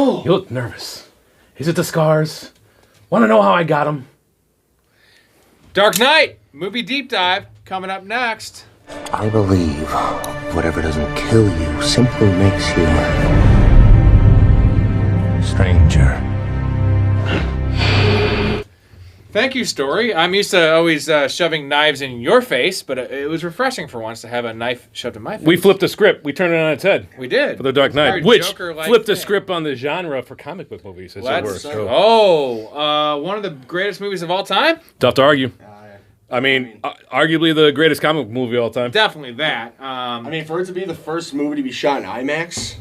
You look nervous. Is it the scars? Want to know how I got them? Dark Knight, movie deep dive, coming up next. I believe whatever doesn't kill you simply makes you stranger. Thank you, Story. I'm used to always shoving knives in your face, but it was refreshing for once to have a knife shoved in my face. We flipped the script. We turned it on its head. We did. For The Dark Knight, which flipped the script on the genre for comic book movies. One of the greatest movies of all time? Tough to argue. I mean, arguably the greatest comic book movie of all time. Definitely that. I mean, for it to be the first movie to be shot in IMAX,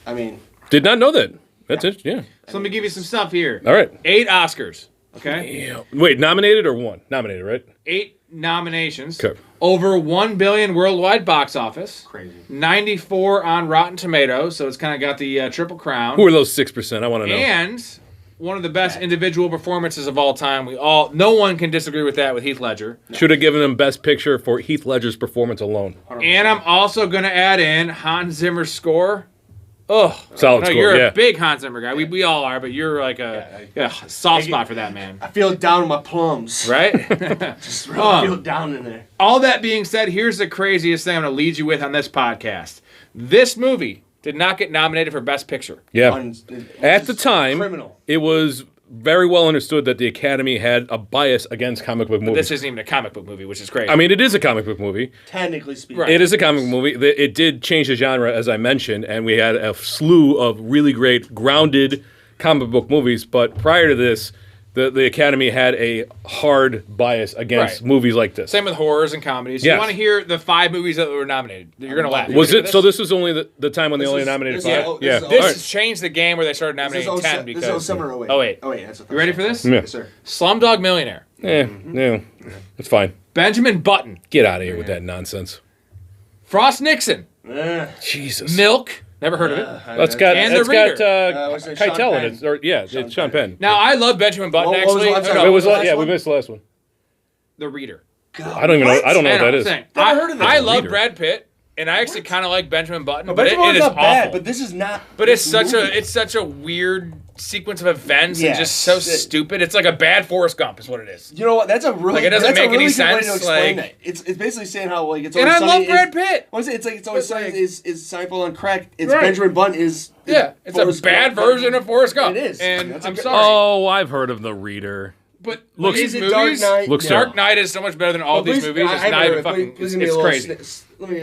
I mean... Did not know that. That's it, yeah. So let me give you some stuff here. All right. 8 Oscars, okay? Damn. Wait, nominated or won? Nominated, right? 8 nominations. Okay. Over $1 billion worldwide box office. Crazy. 94 on Rotten Tomatoes, so it's kind of got the Triple Crown. Who are those 6%? I want to know. And... one of the best individual performances of all time. No one can disagree with that with Heath Ledger. Should have given him Best Picture for Heath Ledger's performance alone. 100%. And I'm also going to add in Hans Zimmer's score. Ugh. Solid score, You're yeah. a big Hans Zimmer guy. We all are, but you're like a soft spot for that man. I feel it down in my plums. Right? Just really feel it down in there. All that being said, here's the craziest thing I'm going to lead you with on this podcast. This movie did not get nominated for Best Picture. Yeah. At the time, it was very well understood that the Academy had a bias against comic book movies. This isn't even a comic book movie, which is crazy. I mean, it is a comic book movie. Technically speaking. Right. It is a comic book movie. It did change the genre, as I mentioned, and we had a slew of really great, grounded comic book movies. But prior to this, the Academy had a hard bias against movies like this. Same with horrors and comedies. Yes. You want to hear the 5 movies that were nominated. You're going to laugh. Was it? So this was only the time when they only nominated 5? Yeah. This has changed the game where they started nominating 10 because... This is 07 or 08. Oh, wait. Oh, wait. That's You ready for this? Yeah. Yes, sir. Slumdog Millionaire. Yeah, it's fine. Benjamin Button. Get out of here with that nonsense. Frost Nixon. Jesus. Milk. Never heard of it. It's got Keitel in it. It's Sean Penn. Now, I love Benjamin Button, What was actually. the last one? It was last we one? missed the last one. The Reader. I don't even know. I don't know what that is. Never heard of that. I love Reader. Brad Pitt, and I actually kind of like Benjamin Button, No, but Benjamin it is Button's not awful. bad, but this is not. But it's this movie. such a weird sequence of events and Yes. just so stupid. It's like a bad Forrest Gump is what it is. You know what? That's a really Like, it doesn't that's make a really any good way to sense, explain like- that. It's basically saying how like it's And always I sunny love Brad is- Pitt. Well, it's like it's always But, sunny like- is Seinfeld on crack. It's Right. Benjamin Button is It's Forrest a bad Gump. version of Forrest Gump. It is. And That's a I'm good- sorry. Oh, I've heard of The Reader. But Looks- these Is it movies, Dark Knight? Looks Yeah. terrible. Dark Knight is so much better than all these movies. It's not even fucking. It's crazy. Let me.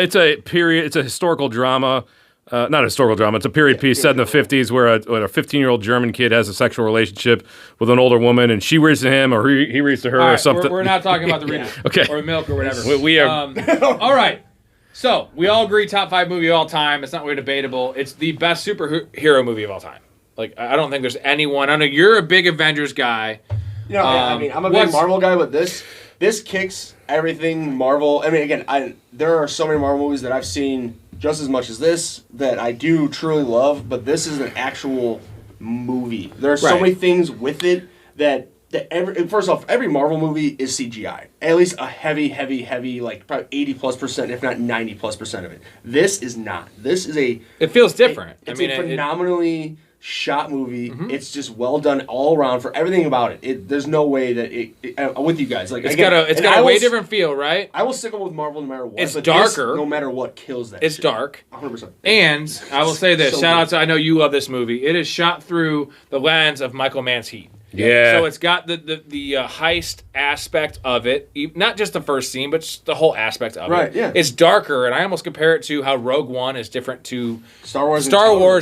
It's a period. It's a historical drama. Not a historical drama. It's a period piece set in the 50s where a 15-year-old German kid has a sexual relationship with an older woman, and she reads to him, or he reads to her, All or right, something. we're not talking about the Reader. Okay. Or Milk or whatever. We are. All right. So we all agree top 5 movie of all time. It's not really debatable. It's the best superhero movie of all time. Like, I don't think there's anyone. I know you're a big Avengers guy. You know, I mean, I'm a big Marvel guy, but this kicks everything Marvel. I mean, again, there are so many Marvel movies that I've seen just as much as this that I do truly love, but this is an actual movie. There are so many things with it that first off, every Marvel movie is CGI. At least a heavy, like probably 80+%, if not 90+% of it. This is not. This is a. It feels different. It's a phenomenally shot movie. Mm-hmm. It's just well done all around for everything about it. There's no way that I'm with you guys. Like it's got a way different feel, right? I will stick with Marvel no matter what. It's but darker. This, no matter what, kills that. It's shit. dark. 100%. And I will say this: So shout good. out to, I know you love this movie. It is shot through the lens of Michael Mann's Heat. Yeah. So it's got the heist aspect of it, not just the first scene, but just the whole aspect of it. Right, yeah. It's darker, and I almost compare it to how Rogue One is different to Star Wars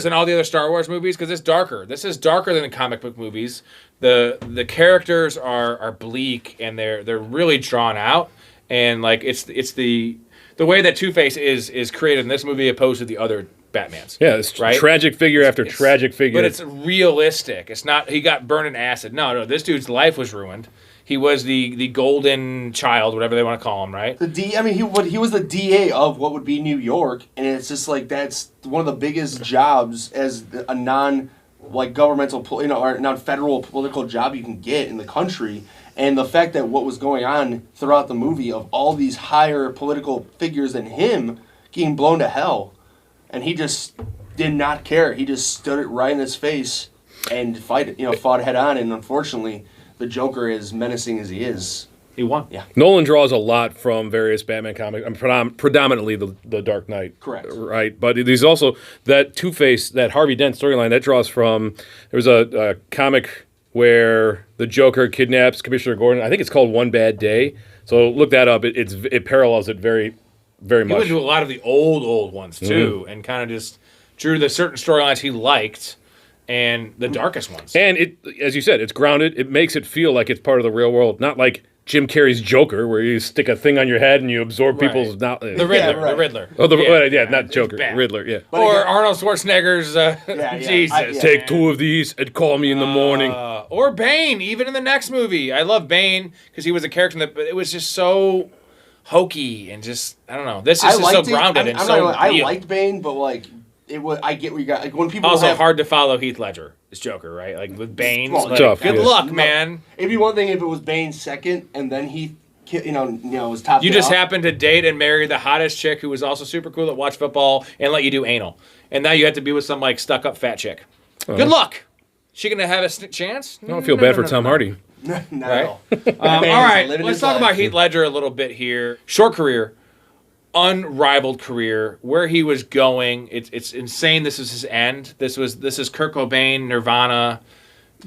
and all the other Star Wars movies, because it's darker. This is darker than the comic book movies. The characters are bleak, and they're really drawn out, and like it's the way that Two-Face is created in this movie opposed to the other Batmans. Yeah, it's right? tragic figure after tragic figure. But it's realistic. It's not, he got burned in acid. No, this dude's life was ruined. He was the golden child, whatever they want to call him, right? He was the DA of what would be New York, and it's just like that's one of the biggest jobs as a non-governmental, or non-federal political job you can get in the country. And the fact that what was going on throughout the movie of all these higher political figures than him getting blown to hell, and he just did not care. He just stood it right in his face and fought head on. And unfortunately, the Joker, as menacing as he is, he won. Yeah. Nolan draws a lot from various Batman comics, predominantly the Dark Knight. Correct. Right, but there's also that Two-Face, that Harvey Dent storyline that draws from. There was a comic where the Joker kidnaps Commissioner Gordon. I think it's called One Bad Day. So look that up. It parallels it very, very He much. went to a lot of the old ones too, and kind of just drew the certain storylines he liked and the darkest ones. And it, as you said, it's grounded. It makes it feel like it's part of the real world, not like Jim Carrey's Joker, where you stick a thing on your head and you absorb people's knowledge. The Riddler. Yeah, right. The Riddler. Oh, not Joker. bad. Riddler, yeah. But Or again- Arnold Schwarzenegger's Jesus. Take 2 of these and call me in the morning. Or Bane, even in the next movie. I love Bane because he was a character that, but it was just so hokey and just, I don't know. This is just so grounded and so I real. liked Bane, but like it was. I get what you got. Like when people Also have, hard to follow Heath Ledger as Joker, right? Like with Bane. Well, Like, tough, good yeah. luck, man. It'd be one thing if it was Bane second, and then he, was top. You it just off. happened to date and marry the hottest chick who was also super cool that watched football and let you do anal. And now you have to be with some like stuck up fat chick. Good luck. She gonna have a chance? I don't feel bad for Tom Hardy. Not at Right? all. All right, living let's his talk life. about Heath Ledger a little bit here. Short career, unrivaled career. Where he was going, it's insane. This is his end. This is Kurt Cobain, Nirvana,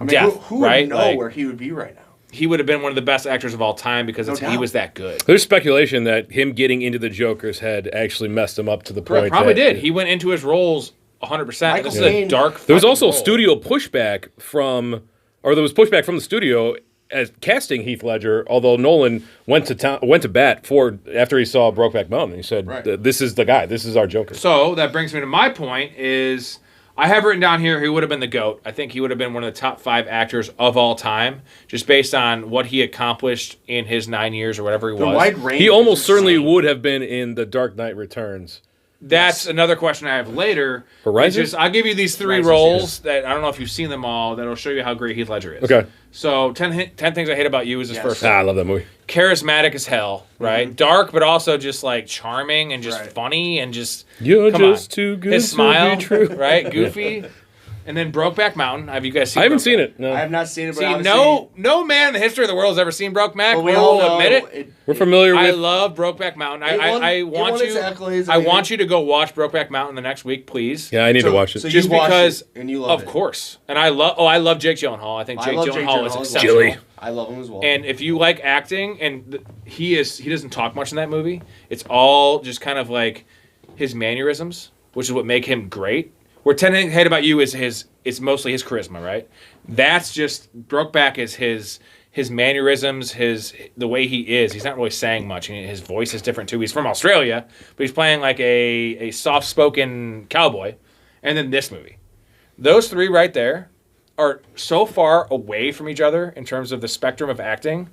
death. Who right? would know Like, where he would be right now? he would have been one of the best actors of all time because he doubt. was that good. There's speculation that him getting into the Joker's head actually messed him up to the point. Probably that, did. He went into his roles 100%. Michael This is a Caine- dark. There was fucking also role. studio pushback from the studio as casting Heath Ledger. Although Nolan went to bat for after he saw Brokeback Mountain. He said, Right. "This is the guy. This is our Joker." So that brings me to my point is I have written down here he would have been the GOAT. I think he would have been one of the top 5 actors of all time, just based on what he accomplished in his 9 years or whatever he The was. wide range. He almost is certainly insane. would have been in The Dark Knight Returns. That's another question I have later. Horizon? It's just, I'll give you these 3 Horizon, roles yes. that I don't know if you've seen them all that'll show you how great Heath Ledger is. Okay. So 10 Things I Hate About You is his Yes. first Ah, I one. love that movie. Charismatic as hell, right? Dark, but also just like charming and just Right. funny and just You're come just on. too good His to smile, be true. right? Goofy. And then Brokeback Mountain. Have you guys seen I haven't Brokeback? seen it. No. I have not seen it, but See, obviously- no man in the history of the world has ever seen Brokeback. But we We'll all know admit it. We're familiar I with. love Brokeback Mountain. It won- I it want won its you. accolades, I I mean- want you to go watch Brokeback Mountain the next week, please. Yeah, I need to watch it. so you Just watched because, it and you love of it. course. And I love Jake Gyllenhaal. I think I Jake love Gyllenhaal is as well. exceptional. Jilly. I love him as well. And if you like acting, and he doesn't talk much in that movie. It's all just kind of like his mannerisms, which is what make him great. Where 10 Things I Hate About You it's mostly his charisma, right? That's just Brokeback is his mannerisms, the way he is. He's not really saying much. And his voice is different too. He's from Australia, but he's playing like a soft-spoken cowboy. And then this movie, those 3 right there are so far away from each other in terms of the spectrum of acting.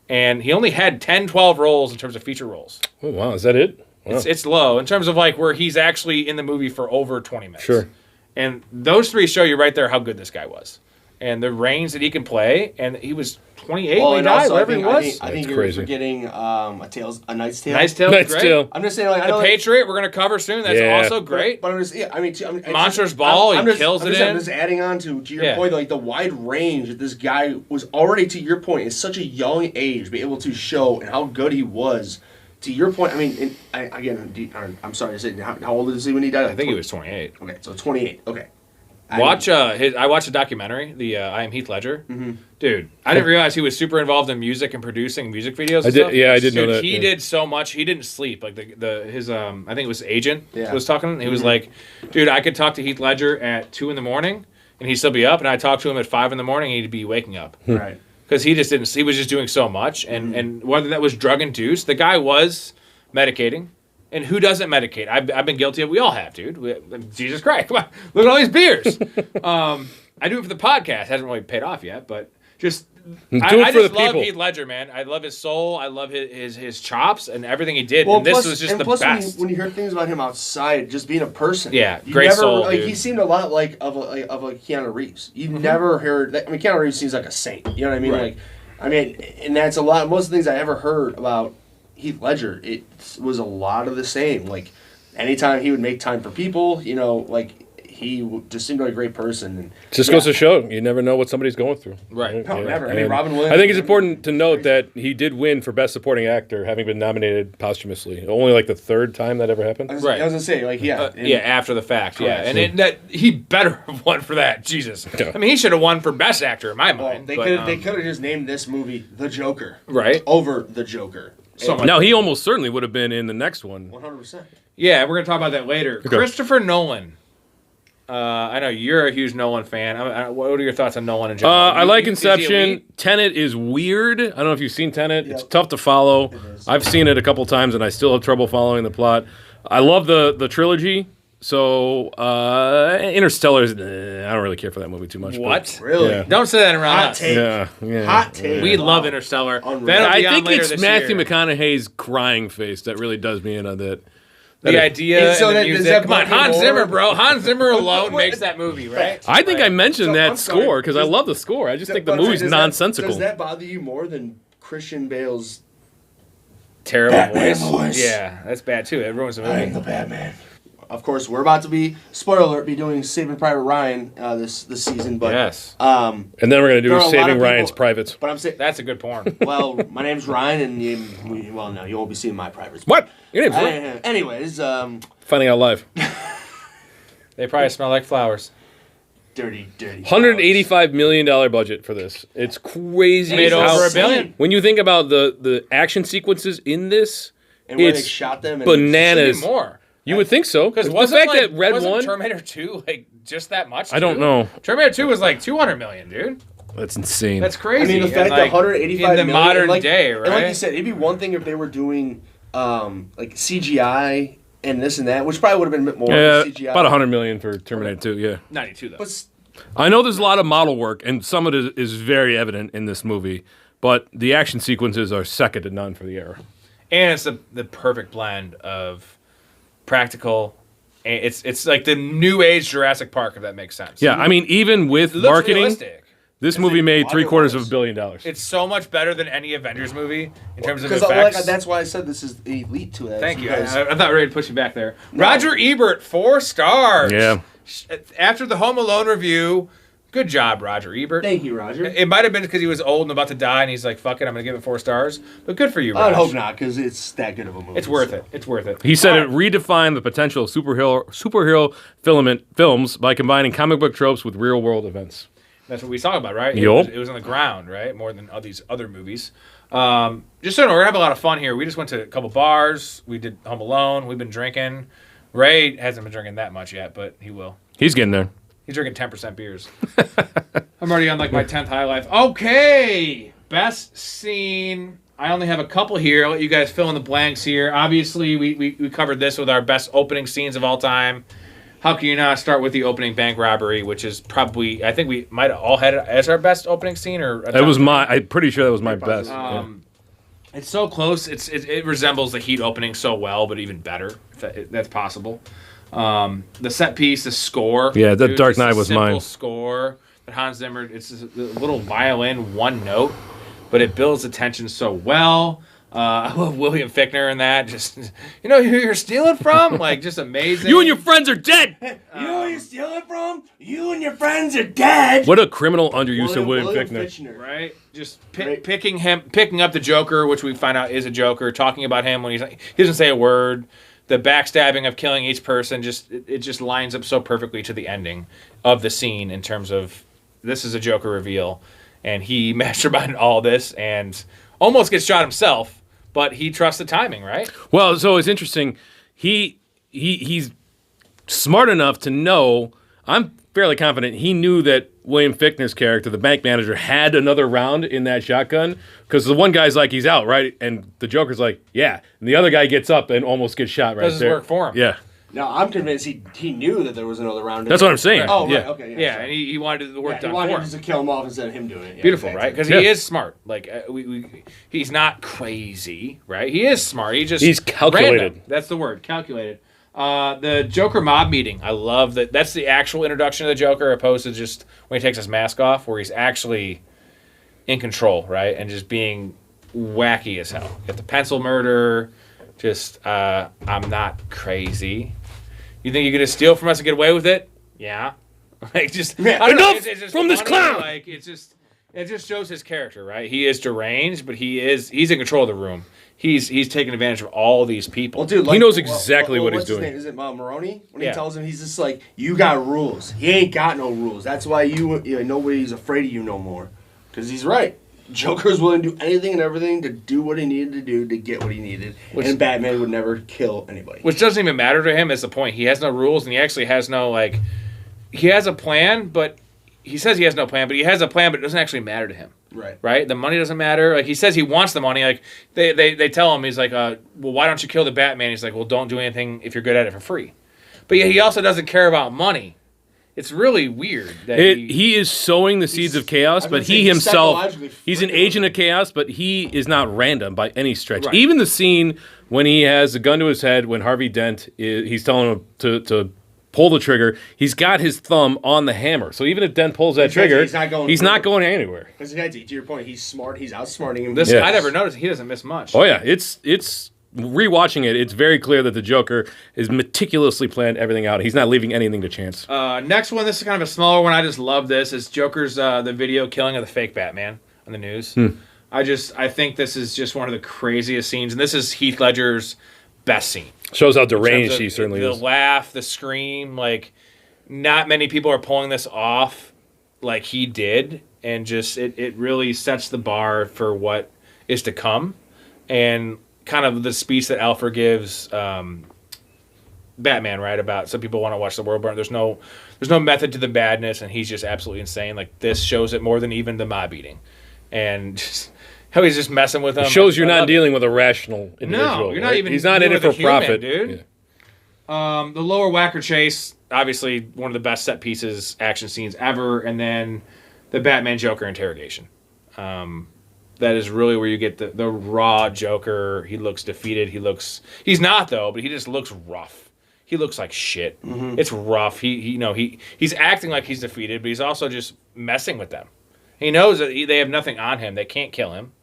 And he only had 10, 12 roles in terms of feature roles. Oh wow, is that it? Wow. It's low in terms of like where he's actually in the movie for over 20 minutes. Sure. And those 3 show you right there how good this guy was. And the range that he can play. And he was 28 when he and died, also, whatever he was. I think That's you're crazy. forgetting a Knight's Tale. Nice Tale, That's great. still. I'm just saying, like, I The know Patriot, we're going to cover soon. That's Yeah. also great. But I'm just, yeah, I mean, it's Monsters just- Ball, I'm he just- kills I'm it just, in. I'm just adding on to your Yeah. point, like the wide range that this guy was already, to your point, at such a young age, be able to show and how good he was. To your point, I mean, I'm sorry to say, how old is he when he died? I think he was 28. Okay, so 28. Okay. I watched a documentary, the I Am Heath Ledger. Mm-hmm. Dude, I didn't realize he was super involved in music and producing music videos. And stuff. I did know Dude, that. he yeah. did so much. He didn't sleep. Like his I think it was his agent Yeah. was talking. He was like, dude, I could talk to Heath Ledger at 2 a.m. and he'd still be up, and I talked to him at 5 a.m. and he'd be waking up. Right. Because he just didn't. He was just doing so much, and whether that was drug induced, the guy was medicating. And who doesn't medicate? I've been guilty of. We all have, dude. Jesus Christ! Come on, look at all these beers. I do it for the podcast. Hasn't really paid off yet, but just Do it I for just the love people. Heath Ledger, man. I love his soul. I love his chops and everything he did. Well, and this plus, was just and the plus best. When you hear things about him outside, just being a person, Yeah, you great never, soul, Like, dude. he seemed a lot like of a Keanu Reeves. You never heard that. I mean, Keanu Reeves seems like a saint. You know what I mean? Right. Like, I mean, and that's a lot. Most of the things I ever heard about Heath Ledger, it was a lot of the same. Like, anytime he would make time for people, you know, like just seemed like a great person. And Just goes to show, you never know what somebody's going through. Right. No, never. I mean, And Robin Williams. I think it's important to note that he did win for Best Supporting Actor, having been nominated posthumously. Only like the third time that ever happened. Right. I was gonna say, like, after the fact, Correct. and that he better have won for that. Jesus, Yeah. I mean, he should have won for Best Actor in my Well, mind. they but, could have just named this movie The Joker, right over The Joker. So much. Now, he almost certainly would have been in the next one. 100%. Yeah, we're gonna talk about that later. Okay. Christopher Nolan. I know you're a huge Nolan fan. What are your thoughts on Nolan in general? I like Is he Inception. elite? Tenet is weird. I don't know if you've seen Tenet. Yep. It's tough to follow. It is. I've seen it a couple times, and I still have trouble following the plot. I love the trilogy. So Interstellar, I don't really care for that movie too much. but- What? Really? Yeah. Don't say that around Hot us. take. Yeah. Hot take. We love Interstellar. Unreal. That'll be I on think later it's this Matthew year. McConaughey's crying face that really does me in on that. The idea And so and the that- does music. that Come on, book you Hans more? Zimmer, bro. Hans Zimmer alone makes that movie, right? I think I mentioned So, that I'm sorry. score because I Does- love the score. I just think the But I'm saying, movie's does that- nonsensical. Does that bother you more than Christian Bale's Terrible Batman voice. voice. Yeah, that's bad too. It ruins the I am movie. the Batman? Of course, we're about to be, spoiler alert, be doing Saving Private Ryan this season. But Yes. And then we're going to There do are a lot Saving of Ryan's people- Privates. but I'm saying, That's a good porn. well, my name's Ryan, and you won't be seeing my privates. What? Your name's Ryan. Anyways, Finding out live. They probably smell like flowers. dirty. $185 million budget for this. It's crazy. Made how- over $1 billion. When you think about the action sequences in this, And where they it's shot them. And bananas. Should be more. You would think so. Because the fact that Red wasn't One, Terminator 2 like just that much? I don't too? know. Terminator 2 was like 200 million, dude. That's insane. That's I crazy. mean, the And, fact like, that 185 in the million, modern like, day, right? And like you said, it'd be one thing if they were doing like CGI and this and that, which probably would have been a bit more yeah, CGI. about $100 million for Terminator 2. Yeah, 92 though. But I know there's a lot of model work, and some of it is very evident in this movie. But the action sequences are second to none for the era. And it's the perfect blend of practical. And it's like the new age Jurassic Park, if that makes sense. Yeah, I mean, even with It looks marketing, realistic. this movie made $750 million. It's so much better than any Avengers movie in terms of because effects. that's why I said this is elite to that. Thank you. because- I thought ready to push you back there. Roger Ebert, 4 stars. Yeah. After the Home Alone review, good job, Roger Ebert. Thank you, Roger. It might have been because he was old and about to die, and he's like, "Fuck it, I'm gonna give it 4 stars." But good for you, I would Raj. hope not, because it's that good of a movie. It's worth it. It's worth it. He said All it redefined the potential of superhero films by combining comic book tropes with real world events. That's what we talk about, right? Yup. It was on the ground, right? More than all these other movies. Just so you know, we're gonna have a lot of fun here. We just went to a couple bars. We did Home Alone. We've been drinking. Ray hasn't been drinking that much yet, but he will. He's getting there. He's drinking 10% beers. I'm already on like my 10th high life. Okay, best scene. I only have a couple here. I'll let you guys fill in the blanks here. Obviously, we covered this with our best opening scenes of all time. How can you not start with the opening bank robbery, which is probably, I think we might have all had it as our best opening scene, or That was I'm pretty sure that was my best. Yeah. It's so close. It resembles the Heat opening so well, but even better, if that's possible. The set piece, the score. Yeah, that Dark just Knight a was simple mine. Score that Hans Zimmer. It's just a little violin, one note, but it builds the tension so well. I love William Fichtner in that. Just who you're stealing from, like just amazing. You and your friends are dead. You know where you're stealing from? You and your friends are dead. What a criminal underuse of William Fichtner. Right, just Right. picking up the Joker, which we find out is a Joker. Talking about him when he doesn't say a word. The backstabbing of killing each person it just lines up so perfectly to the ending of the scene in terms of this is a Joker reveal, and he masterminded all this and almost gets shot himself, but he trusts the timing, right? Well, so it's interesting. He's smart enough to know. I'm fairly confident he knew that William Fichtner's character, the bank manager, had another round in that shotgun because the one guy's like, he's out, right? And the Joker's like, yeah. And the other guy gets up and almost gets shot right Does his there. work for him. Yeah. No, I'm convinced he knew that there was another round. That's what I'm saying. Oh, Yeah. right. Okay. Yeah, sorry. and he wanted the work Yeah, done he wanted for just him. to kill him off instead of him doing it. Yeah, Beautiful, exactly. right? Because Yeah. he is smart. Like he's not crazy, right? He is smart. He's calculated. Random. That's the word, calculated. The Joker mob meeting. I love that. That's the actual introduction of the Joker, opposed to just when he takes his mask off, where he's actually in control, right, and just being wacky as hell. You got the pencil murder. Just I'm not crazy. You think you're gonna steal from us and get away with it? yeah. Like just Yeah. I don't know, Enough it's just from this funny, clown! Like it just shows his character, right? He is deranged, but he's in control of the room. He's taking advantage of all these people. Well, dude, He knows exactly what he's what's his doing. name? Is it Maroney? When Yeah. he tells him, he's just like, you got rules. He ain't got no rules. That's why nobody's afraid of you no more. Because he's right. Joker's willing to do anything and everything to do what he needed to do to get what he needed. And Batman would never kill anybody. Which doesn't even matter to him is the point. He has no rules, and he actually has no, like... He has a plan, but... He says he has no plan, but he has a plan, but it doesn't actually matter to him. Right. Right? The money doesn't matter. Like, he says he wants the money. Like, they tell him, he's like, well, why don't you kill the Batman? He's like, well, don't do anything if you're good at it for free. But yeah, he also doesn't care about money. It's really weird. That He is sowing the seeds of chaos, but he himself, he's an agent of chaos, but he is not random by any stretch. Right. Even the scene when he has a gun to his head, when Harvey Dent, he's telling him to pull the trigger, he's got his thumb on the hammer. So even if Dent pulls that trigger, he's not going anywhere. Because to your point, he's smart. He's outsmarting him. This Yes. I never noticed. He doesn't miss much. Oh, yeah. It's rewatching it, it's very clear that the Joker is meticulously planned everything out. He's not leaving anything to chance. Next one, this is kind of a smaller one. I just love this. Is Joker's the video killing of the fake Batman on the news. I think this is just one of the craziest scenes, and this is Heath Ledger's best scene. Shows how deranged he certainly the is. The laugh, the scream, like not many people are pulling this off like he did, and just it really sets the bar for what is to come, and kind of the speech that Alfred gives Batman, right, about some people want to watch the world burn. There's no method to the madness, and he's just absolutely insane. Like this shows it more than even the mob eating, and just how he's just messing with them. It shows you're not dealing with a rational individual. No, you're not even. He's not in it for human, profit, dude. Yeah. The lower whacker chase, obviously one of the best set pieces, action scenes ever, and then the Batman Joker interrogation. That is really where you get the raw Joker. He looks defeated. He's not though, but he just looks rough. He looks like shit. Mm-hmm. It's rough. He's acting like he's defeated, but he's also just messing with them. He knows that they have nothing on him. They can't kill him.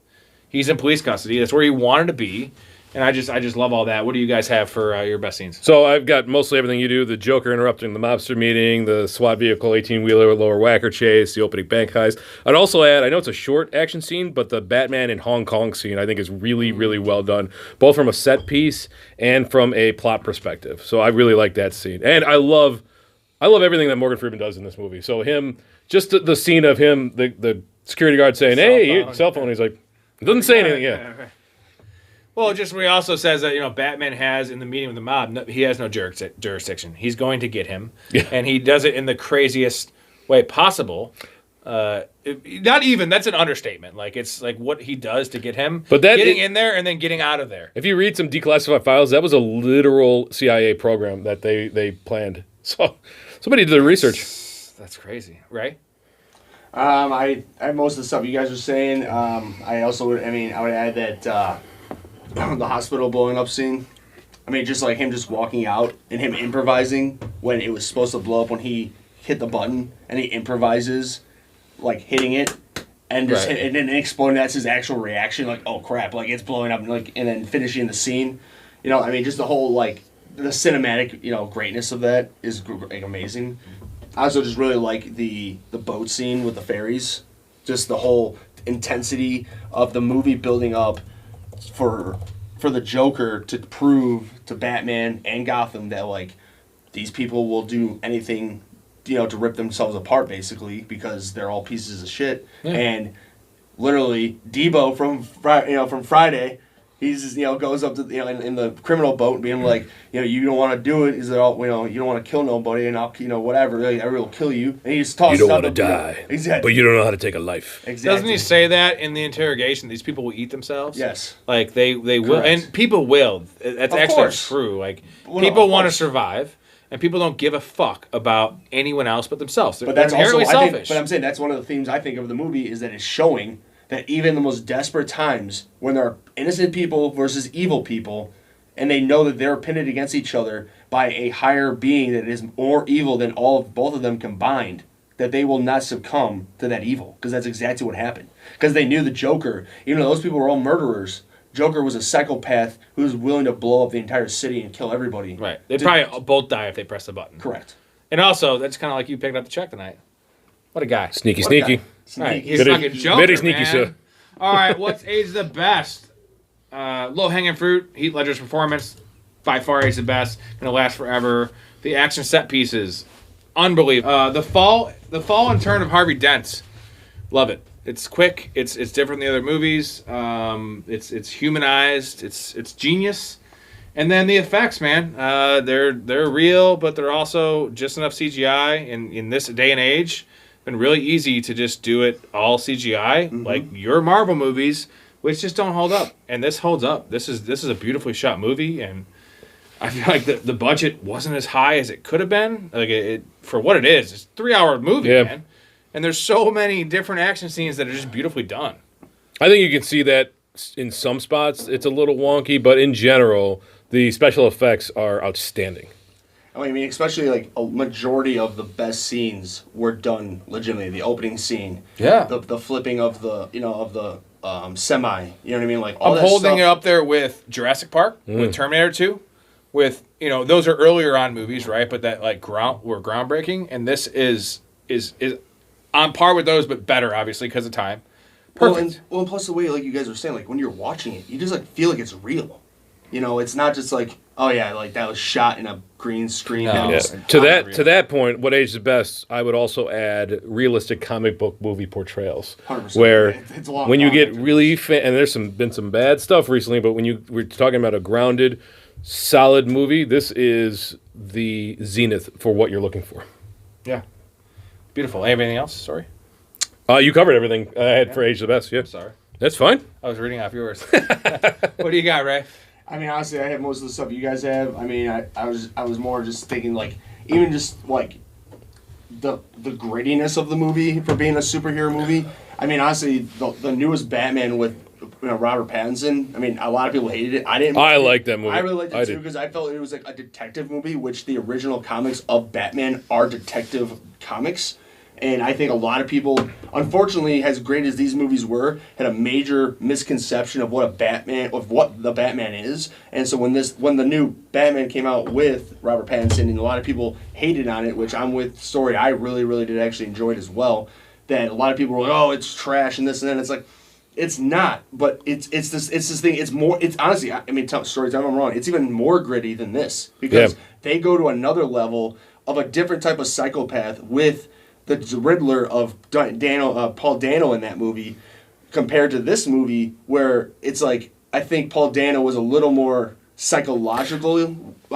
He's in police custody. That's where he wanted to be. And I just love all that. What do you guys have for your best scenes? So I've got mostly everything you do. The Joker interrupting the mobster meeting, the SWAT vehicle 18-wheeler lower whacker chase, the opening bank heist. I'd also add, I know it's a short action scene, but the Batman in Hong Kong scene I think is really, really well done, both from a set piece and from a plot perspective. So I really like that scene. And I love everything that Morgan Freeman does in this movie. So him, just the scene of him, the security guard saying, "Hey, cell phone." He's like, he doesn't say anything yet. Okay. Well, just he also says that Batman has in the meeting with the mob, he has no jurisdiction. He's going to get him, and he does it in the craziest way possible. Not even that's an understatement. Like it's like what he does to get him, but getting in there and then getting out of there. If you read some declassified files, that was a literal CIA program that they planned. So somebody did the research. That's crazy, right? I most of the stuff you guys are saying. I would add that the hospital blowing up scene. I mean, just like him just walking out and him improvising when it was supposed to blow up when he hit the button and he improvises, like hitting it and just and then exploding. That's his actual reaction. Like, oh crap! Like it's blowing up. And then finishing the scene. Just the whole like the cinematic greatness of that is like amazing. I also just really like the boat scene with the ferries. Just the whole intensity of the movie building up for the Joker to prove to Batman and Gotham that like these people will do anything to rip themselves apart basically because they're all pieces of shit. Yeah. And literally Debo from Friday, he's goes up to in the criminal boat being like you don't want to do it. Is it all you don't want to kill nobody and I'll whatever I will kill you. And he just tosses. You don't want to die, exactly. But you don't know how to take a life. Exactly. Doesn't he say that in the interrogation? These people will eat themselves. Yes. Like they will, and people will. That's actually true. Like people want to survive. And people don't give a fuck about anyone else but themselves. They're inherently selfish. But I'm saying that's one of the themes I think of the movie is that it's showing that even in the most desperate times, when there are innocent people versus evil people, and they know that they're pitted against each other by a higher being that is more evil than both of them combined, that they will not succumb to that evil. Because that's exactly what happened. Because they knew the Joker, even though those people were all murderers, Joker was a psychopath who was willing to blow up the entire city and kill everybody. Right. They'd probably both die if they press the button. Correct. And also, that's kind of like you picking up the check tonight. What a guy. Sneaky. Right, he's fucking Joker, very sneaky, man. sir. All right, what's aged the best? Low-hanging fruit, Heath Ledger's performance, by far aged the best. Gonna last forever. The action set pieces, unbelievable. The fall and turn of Harvey Dent, love it. It's quick. It's different than the other movies. It's humanized. It's genius. And then the effects, man. They're real, but they're also just enough CGI. In this day and age, it's been really easy to just do it all CGI, like your Marvel movies, which just don't hold up. And this holds up. This is a beautifully shot movie, and I feel like the budget wasn't as high as it could have been. Like it for what it is. It's a 3-hour movie, man. And there's so many different action scenes that are just beautifully done. I think you can see that in some spots it's a little wonky, but in general, the special effects are outstanding. I mean, especially like a majority of the best scenes were done legitimately. The opening scene, the flipping of the semi, you know what I mean? Like all I'm holding it up there with Jurassic Park, with Terminator 2, with those are earlier on movies, right? But that like were groundbreaking, and this is on par with those, but better, obviously, because of time. Perfect. Well, and plus the way, like you guys were saying, like when you're watching it, you just like feel like it's real. It's not just like, oh yeah, like that was shot in a green screen. No. Yeah. To that point, what aged the best, I would also add realistic comic book movie portrayals, 100%. where it's a long when you get really and there's been some bad stuff recently, but when we're talking about a grounded, solid movie, this is the zenith for what you're looking for. Yeah. Beautiful. Anything else? Sorry. You covered everything I had for Age the Best. Yeah. Sorry. That's fine. I was reading off yours. What do you got, Ray? I mean, honestly, I have most of the stuff you guys have. I mean, I was more just thinking like, even just like the grittiness of the movie for being a superhero movie. I mean, honestly, the newest Batman with Robert Pattinson. I mean, a lot of people hated it. I liked that movie. I really liked it too because I felt it was like a detective movie, which the original comics of Batman are detective comics. And I think a lot of people, unfortunately, as great as these movies were, had a major misconception of what the Batman is. And so when the new Batman came out with Robert Pattinson, and a lot of people hated on it, which I'm with Story, I really, really did actually enjoy it as well. That a lot of people were like, oh, it's trash and this and that. It's like, it's not, but it's this thing. It's honestly, I mean, Story, tell me I'm wrong. It's even more gritty than this because they go to another level of a different type of psychopath with the Riddler of Paul Dano in that movie, compared to this movie where it's like I think Paul Dano was a little more psychological.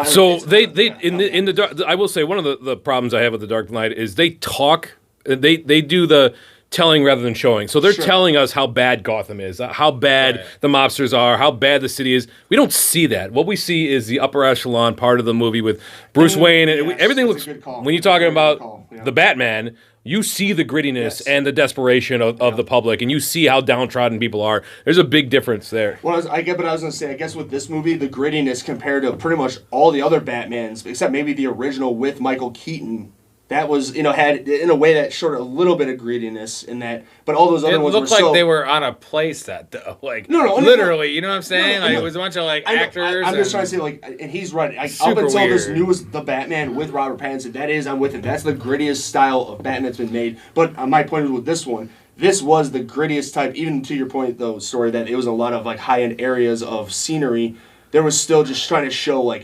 So in the dark, I will say one of the problems I have with the Dark Knight is they talk, they do the telling rather than showing. So they're telling us how bad Gotham is, how bad the mobsters are, how bad the city is. We don't see that. What we see is the upper echelon part of the movie with Bruce Wayne. And everything looks, when you're talking about the Batman, you see the grittiness and the desperation of the public, and you see how downtrodden people are. There's a big difference there. Well, I get what I was going to say. I guess with this movie, the grittiness compared to pretty much all the other Batmans, except maybe the original with Michael Keaton, that was, had in a way that showed a little bit of greediness in that, but all those other ones were It looked like they were on a play set, though. Like, literally, you know what I'm saying? Like, it was a bunch of, actors. I'm just trying to say, and he's right. Up until this newest The Batman with Robert Pattinson, I'm with him. That's the grittiest style of Batman that's been made. But my point is with this one, this was the grittiest type, even to your point, though, Story, that it was a lot of, high-end areas of scenery. There was still just trying to show,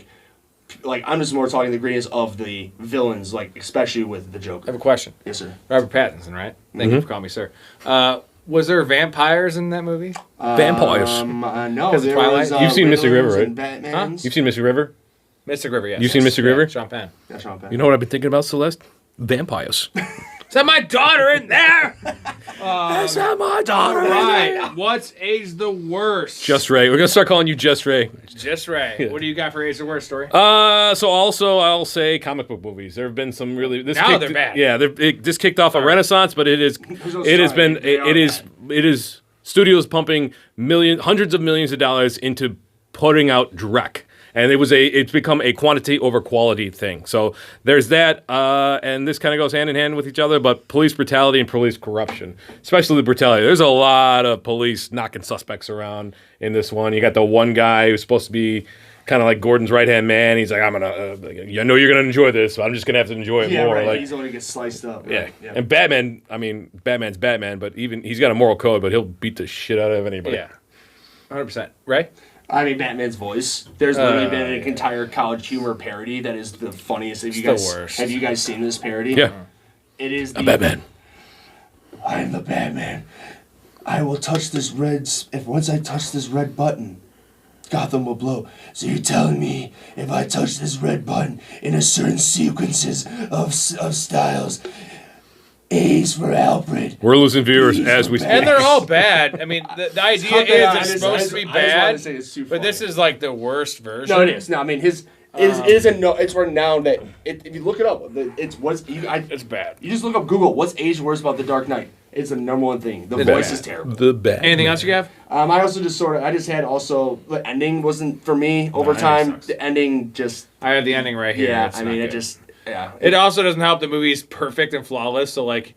I'm just more talking the grittiness of the villains, especially with the Joker. I have a question. Yes, sir. Robert Pattinson, right? Thank you for calling me sir. Was there vampires in that movie? Vampires? No. Because of Twilight? You've seen Mystic River, right? Huh? You've seen Mystic River? Mystic River, yes. You've seen Mystic River? Sean Penn. Yeah, Sean Penn. You know what I've been thinking about, Celeste? Vampires. Is that my daughter in there? Is that my daughter? Right. What's age the worst? Just Ray. We're going to start calling you Just Ray. Just Ray. Yeah. What do you got for age the worst, Story? So also I'll say comic book movies. There have been some really... They're bad. Yeah, this kicked off a renaissance, but it is studios pumping hundreds of millions of dollars into putting out Drek. And it's become a quantity over quality thing. So there's that, and this kind of goes hand in hand with each other, but police brutality and police corruption, especially the brutality. There's a lot of police knocking suspects around in this one. You got the one guy who's supposed to be kind of like Gordon's right-hand man. He's like, I'm going to, I know you're going to enjoy this, but I'm just going to have to enjoy it more. Right. Like, He's the one who gets sliced up. yeah. Right? Yeah. And Batman, I mean, Batman's Batman, but even he's got a moral code, but he'll beat the shit out of anybody. Yeah. 100%. Right? I mean, Batman's voice. There's literally been an entire College Humor parody that is the funniest. The worst. Have you guys seen this parody? Yeah. It is I'm Batman. I'm the Batman. I will touch this once I touch this red button, Gotham will blow. So you're telling me if I touch this red button in a certain sequences of styles, A's for Alfred. We're losing viewers These as are we bad. speak. And they're all bad. I mean, the idea Cut that out. is it's supposed to be I just wanted bad, to say it's too but this funny. is like the worst version. No, it is. No, I mean it's renowned that if you look it up, It's bad. You just look up Google. What's age worst about The Dark Knight? It's the number one thing. The It's voice bad. is terrible. The Batman. Anything else you have? I also the ending wasn't for me over that time. sucks. The ending just I have the ending right here. yeah. It's I not mean it good. just yeah. It also doesn't help the movie's perfect and flawless. So like,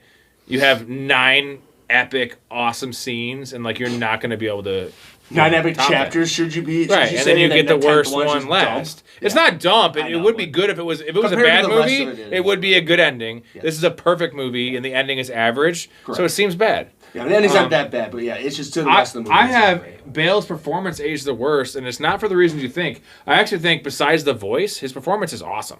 you have 9 epic, awesome scenes, and like you're not going to be able to. 9 epic top chapters. Should you be Right, should and say then you that get the 10th worst one's one just last. dumb? It's Yeah. not dumb. I It know, would be but- good if it was a Compared to bad the rest movie. of it, It would be a good ending. Yes. This is a perfect movie, and the ending is average, so Correct. it seems bad. Yeah, the ending's not that bad, but yeah, it's just to the rest of the movie. I it's not have great. Bale's performance aged the worst, and it's not for the reasons you think. I actually think, besides the voice, his performance is awesome.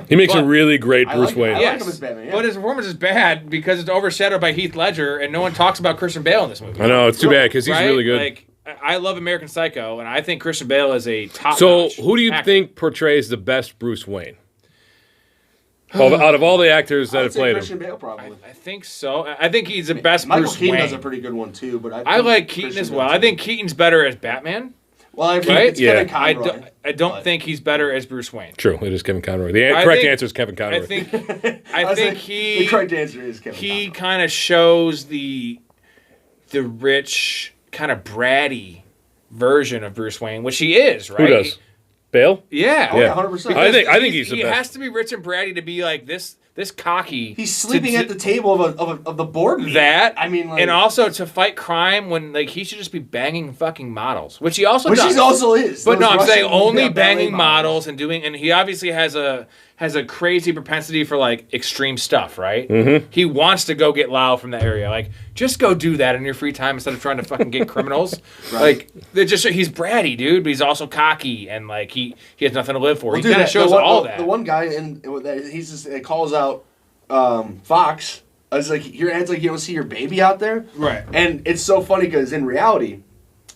He makes a But- really great I Bruce like it. Wayne. I like Yes, him as Batman, yeah. but his performance is bad because it's overshadowed by Heath Ledger, and no one talks about Christian Bale in this movie. I know, it's too bad because he's Right? really good. Like, I love American Psycho, and I think Christian Bale is a top. So, who do you think portrays the best Bruce Wayne? Out of all the actors that I'd have say played Christian him. Bale probably. I think so. I think he's the best Michael Bruce Keaton Wayne. does a pretty good one too, but I like Keaton Christian as Bale well. too. I think Keaton's better as Batman, Well, right? it's Yeah. Kevin Conroy. I don't but- think he's better as Bruce Wayne. True, it is Kevin Conroy. The I correct think- answer is Kevin Conroy. I think was like, he the correct answer is Kevin he Conroy. kind of shows the rich, kind of bratty version of Bruce Wayne, which he is, right? Who does? Bale? Yeah. Oh, Yeah. 100%. I think he's the he best. has to be rich and bratty to be like this cocky. He's sleeping at the table of the board meeting. That I mean, like, and also to fight crime when like he should just be banging fucking models, which he also which does. he also is. But Those no, I'm saying Russian, only yeah, ballet banging models and doing, and he obviously has a crazy propensity for like extreme stuff, right? Mm-hmm. He wants to go get Lau from the area. Like, just go do that in your free time instead of trying to fucking get criminals. Right. Like, they're just he's bratty, dude, but he's also cocky and like he has nothing to live for. Well, He dude, kind of shows all that. The one guy he's just it calls out Fox. I was like, your head's like you don't see your baby out there, Right. And it's so funny because in reality,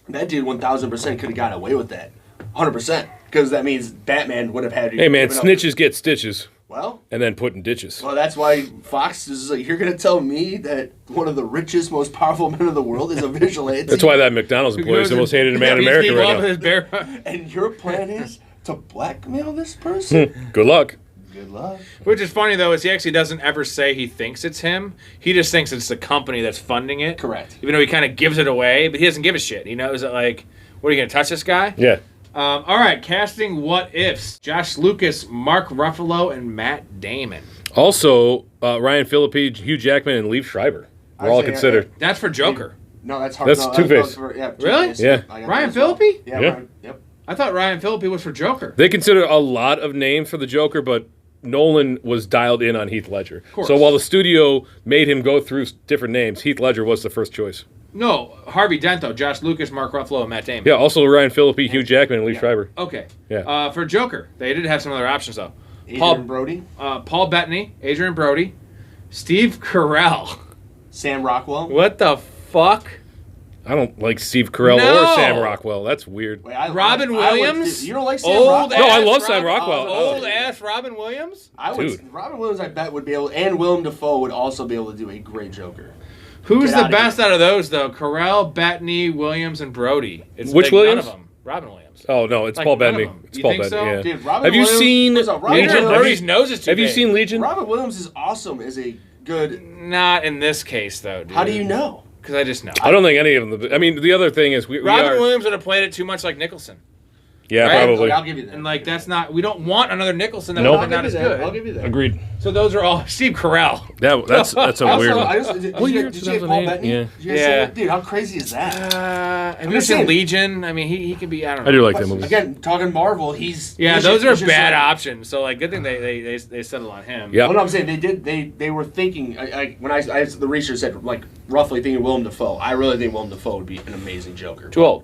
that dude 1000% could have got away with that, 100%, because that means Batman would have had. Hey, man, given up- snitches get stitches Well, and then put in ditches. well, that's why Fox is like, you're gonna tell me that one of the richest, most powerful men in the world is a vigilante. That's why that McDonald's employee is the most hated man in America He right loves now. his bare- And your plan is to blackmail this person? Good luck. Good luck. Which is funny though, is he actually doesn't ever say he thinks it's him. He just thinks it's the company that's funding it. Correct. Even though he kind of gives it away, but he doesn't give a shit. He knows that like, what are you gonna touch this guy? Yeah. All right, casting what ifs: Josh Lucas, Mark Ruffalo, and Matt Damon. Also, Ryan Phillippe, Hugh Jackman, and Liev Schreiber were all I'd say, considered. That's for Joker. No, that's hard. That's no, Two-Face. Yeah, Really? Two-Face. Yeah. I got Ryan that as well. Phillippe? Yeah. Yeah. Ryan, yep. I thought Ryan Phillippe was for Joker. They considered a lot of names for the Joker, but Nolan was dialed in on Heath Ledger. course. So while the studio made him go through different names, Heath Ledger was the first choice. No, Harvey Dent though. Josh Lucas, Mark Ruffalo, and Matt Damon. Yeah, also Ryan Phillippe, Hugh Jackman, and Liev Schreiber. Okay. Yeah. For Joker, they did have some other options though. Adrian Brody, Paul Bettany, Adrian Brody, Steve Carell. Sam Rockwell. What the fuck? I don't like Steve Carell No. or Sam Rockwell. That's weird. Wait, Robin Williams? You don't like Sam Old Rockwell? No, I ass love Sam Robin- Rockwell. Old ass Robin Williams? I would. Dude. Robin Williams, I bet, would be able, and Willem Dafoe would also be able to do a great Joker. Who's Get the outta best here. out of those though? Carell, Bettany, Williams, and Brody. It's Which like Williams? None of them. Robin Williams. Oh no, it's Like, Paul none of Bettany. them. It's You Paul think Bettany. so? Yeah. Dude, Robin Have you Williams- seen What's up, Robin Legion? Adrian Williams- Brody's nose is too Have you big. seen Legion? Robin Williams is awesome as a good. Not in this case though, dude. How do you know? Because I just know. I don't think any of them. I mean, the other thing is we Robin are. Williams would have played it too much like Nicholson. Yeah, Right? probably. Okay, I'll give you that. And like that's not. We don't want another Nicholson that Nope. would not as good. I'll give you that. Agreed. So those are all Steve Carell. That's a weird one. Did What year? you see Paul 2008? Bettany? Yeah. Did you guys see Yeah. that? Dude, how crazy is that? Have you just seen saying- Legion? I mean, he can be. I don't know. I do like that movie. Again, talking Marvel, he's Yeah, he's those just are bad like- options. So like, good thing they settled on him. Yeah. Well, no, I'm saying they were thinking. When I the research said like roughly thinking Willem Dafoe. I really think Willem Dafoe would be an amazing Joker. Too old.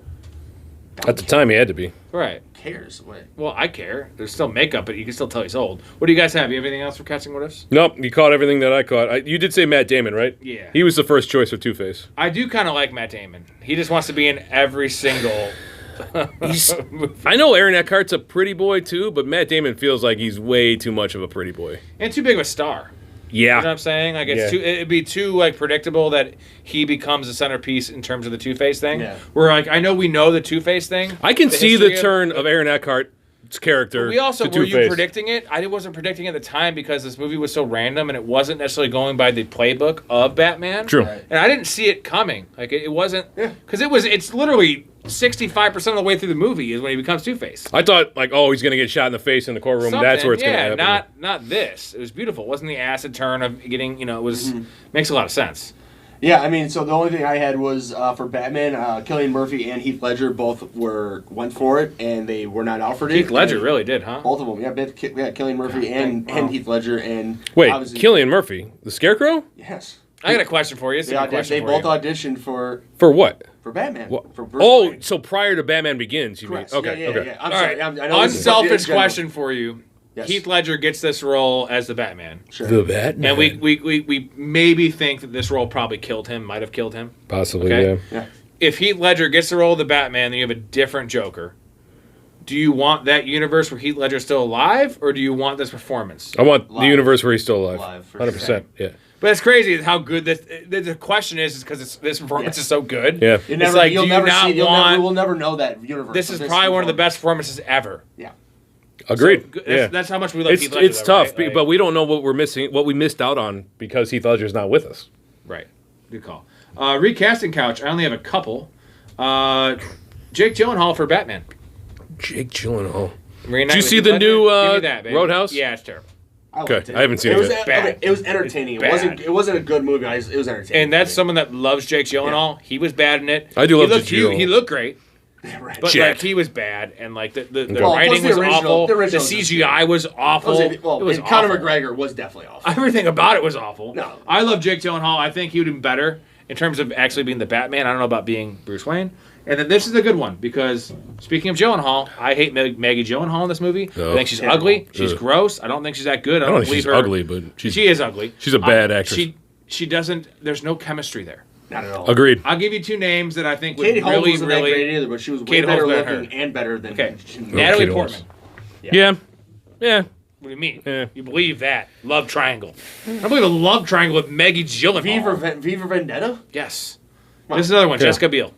At the time, he had to be. Right. Who cares? What? Well, I care. There's still makeup, but you can still tell he's old. What do you guys have? You have anything else for catching what ifs? Nope, you caught everything that I caught. You did say Matt Damon, right? Yeah. He was the first choice for Two-Face. I do kind of like Matt Damon. He just wants to be in every single. I know Aaron Eckhart's a pretty boy too, but Matt Damon feels like he's way too much of a pretty boy. And too big of a star. You know what Yeah. I'm saying? Like Yeah. it'd be too like predictable that he becomes the centerpiece in terms of the Two-Face thing. Yeah. Where like I know we know the Two-Face thing. I can see the history turn of Aaron Eckhart's character We also to were you Two-Face. predicting it? I wasn't predicting at the time because this movie was so random and it wasn't necessarily going by the playbook of Batman. True. Right. And I didn't see it coming. Like it wasn't because it's literally 65% of the way through the movie is when he becomes Two-Face. I thought like, oh, he's gonna get shot in the face in the courtroom. That's where it's gonna happen. Not this. It was beautiful. It wasn't the acid turn of getting, it was makes a lot of sense. Yeah, I mean, so the only thing I had was for Batman, Cillian Murphy and Heath Ledger both went for it, and they were not offered it. Heath Ledger And really did, huh? both of them, yeah, Cillian Murphy and Heath Ledger, and Wait, obviously- Cillian Murphy, the Scarecrow? Yes, I got a question for you. It's a good question they for both you. auditioned for For what? Batman. What? For Bruce Oh, Wayne. so prior to Batman Begins, you Correct. mean? Okay, yeah, okay. yeah. I'm All sorry. right. I know this is- Unselfish general. question for you. Yes. Heath Ledger gets this role as the Batman. Sure. The Batman. And we maybe think that this role probably killed him, might have killed him. Possibly, Okay. yeah. Yeah. If Heath Ledger gets the role of the Batman, then you have a different Joker. Do you want that universe where Heath Ledger's still alive, or do you want this performance? I want the Live. universe where he's still alive. Live, for 100%. Yeah. But it's crazy how good this. The question is because this performance Yeah. is so good. Yeah. You It's never, like, you'll do you never not see. want? We'll never know that universe. This of is probably one of the performance. best performances ever. Yeah. Agreed. So, yeah. that's how much we like it's Heath Ledger. it's though, tough, right? but we don't know what we're missing, what we missed out on because Heath Ledger's not with us. Right. Good call. Recasting couch. I only have a couple. Jake Gyllenhaal for Batman. Jake Gyllenhaal. Reunite Did you with see Heath the Ledger? new, Give me that, baby. Roadhouse? Yeah, it's terrible. I Okay, liked it. I haven't seen it was yet. Bad. okay, it was entertaining. It's It wasn't a good movie. It was entertaining. And that's someone that loves Jake Gyllenhaal. He was bad in it. I do He love looked, Jake Gyllenhaal. He looked great, right. but Jack. like he was bad, and like the Well, writing plus the was original- awful. the The original was just CGI was awful. It was and Conor awful. McGregor was definitely awful. Everything about it was awful. No. I love Jake Gyllenhaal. I think he would have been better in terms of actually being the Batman. I don't know about being Bruce Wayne. And then this is a good one because speaking of Gyllenhaal, I hate Maggie Gyllenhaal in this movie. No. I think she's Terrible. ugly. She's Ugh. gross. I don't think she's that good. I don't think believe she's her. ugly, but She is ugly. she's a bad actress. She doesn't. There's no chemistry there. Not at all. Agreed. I'll give you two names that I think would Katie Holmes really, wasn't that great really. either, but she was way Kate better Holmes better than looking and better than. Okay. she- Natalie Kate Portman. Holmes. Yeah. Yeah. What do you mean? Yeah. You believe that? Love triangle. I believe a love triangle with Maggie Gyllenhaal. Viva Vendetta? Yes. This is another one. Yeah. Jessica Biel.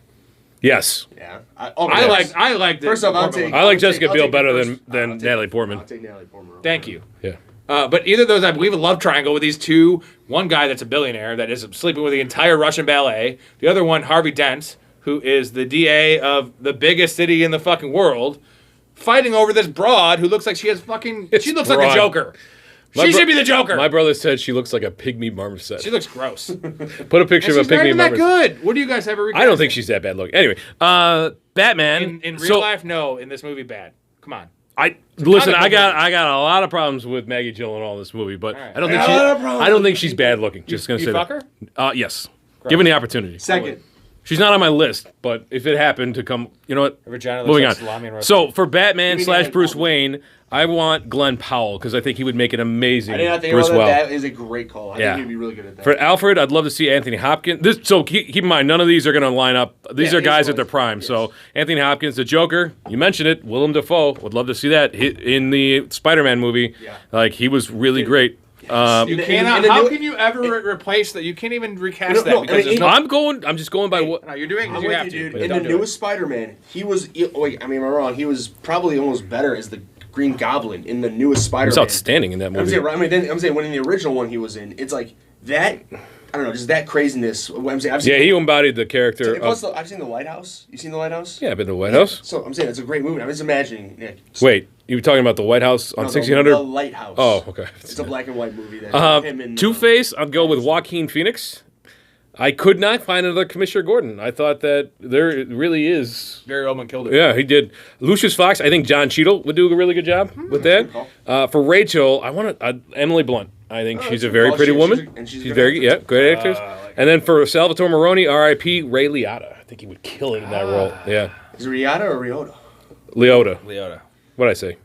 Yes. Yeah. I like. First off, I'll take. I like I'll Jessica take- Biel I'll take better the than- first- than I'll take- Natalie Portman. I'll take Natalie Portman. Thank you. Yeah. But either of those, I believe a love triangle with these two. One guy that's a billionaire that is sleeping with the entire Russian ballet. The other one, Harvey Dent, who is the DA of the biggest city in the fucking world, fighting over this broad who looks like she has fucking. She looks like broad. the Joker. She should be the Joker. My brother said she looks like a pygmy marmoset. She looks gross. Put a picture And of she's a not pygmy even that marmoset. good. What do you guys have a I don't think she's that bad looking. Anyway, Batman. in real so, life? No. In this movie, bad. Come on. Listen. comic book I got a lot of problems with Maggie Gyllenhaal in this movie, but All right. I don't think I she. got a lot of I don't think she's bad looking. Just gonna You say fuck that. her? Yes. Given the opportunity. Second. She's not on my list, but if it happened to come, you know what? Her vagina looks Moving like on. salami and roast So for Batman mean / Natalie Bruce Portman? Wayne, I want Glenn Powell because I think he would make an amazing I did not think Bruce about that. Wayne. That is a great call. I Yeah. think he'd be really good at that. For Alfred, I'd love to see Anthony Hopkins. So keep in mind, none of these are going to line up. These Yeah, are guys these at their ones, prime. yes. So Anthony Hopkins, the Joker, you mentioned it. Willem Dafoe, would love to see that in the Spider-Man movie. Yeah. Like he was really great. You In the- cannot. in the How new- can you ever replace that? You can't even recast No, that no, because I mean, there's no. I'm just going by what. No, you're doing it I'm because you with have you, to. dude. but In the don't do it. newest Spider-Man, he was. Wait, I mean, am I wrong? He was probably almost better as the Green Goblin in the newest Spider-Man. He's outstanding in that I'm movie. saying, right, I'm saying when in the original one he was in, it's like that. I don't know, just that craziness. What I'm saying, He embodied the character. I've seen The Lighthouse. You seen The Lighthouse? Yeah, I've been to the White House. So I'm saying it's a great movie. I'm just imagining. Wait, you were talking about the White House on 1600? The Lighthouse. Oh, okay. It's a black and white movie. That him and Two-Face, I'd go with Joaquin Phoenix. I could not find another Commissioner Gordon. I thought that there really is. Gary Oldman killed it. Yeah, he did. Lucius Fox, I think John Cheadle would do a really good job with that. For Rachel, I want Emily Blunt. I think she's a very pretty woman. She's very great actress. And then for Salvatore Moroni, R.I.P. Ray Liotta. I think he would kill it in that role. Yeah. Is it Riata or Riota? Leota. What'd I say?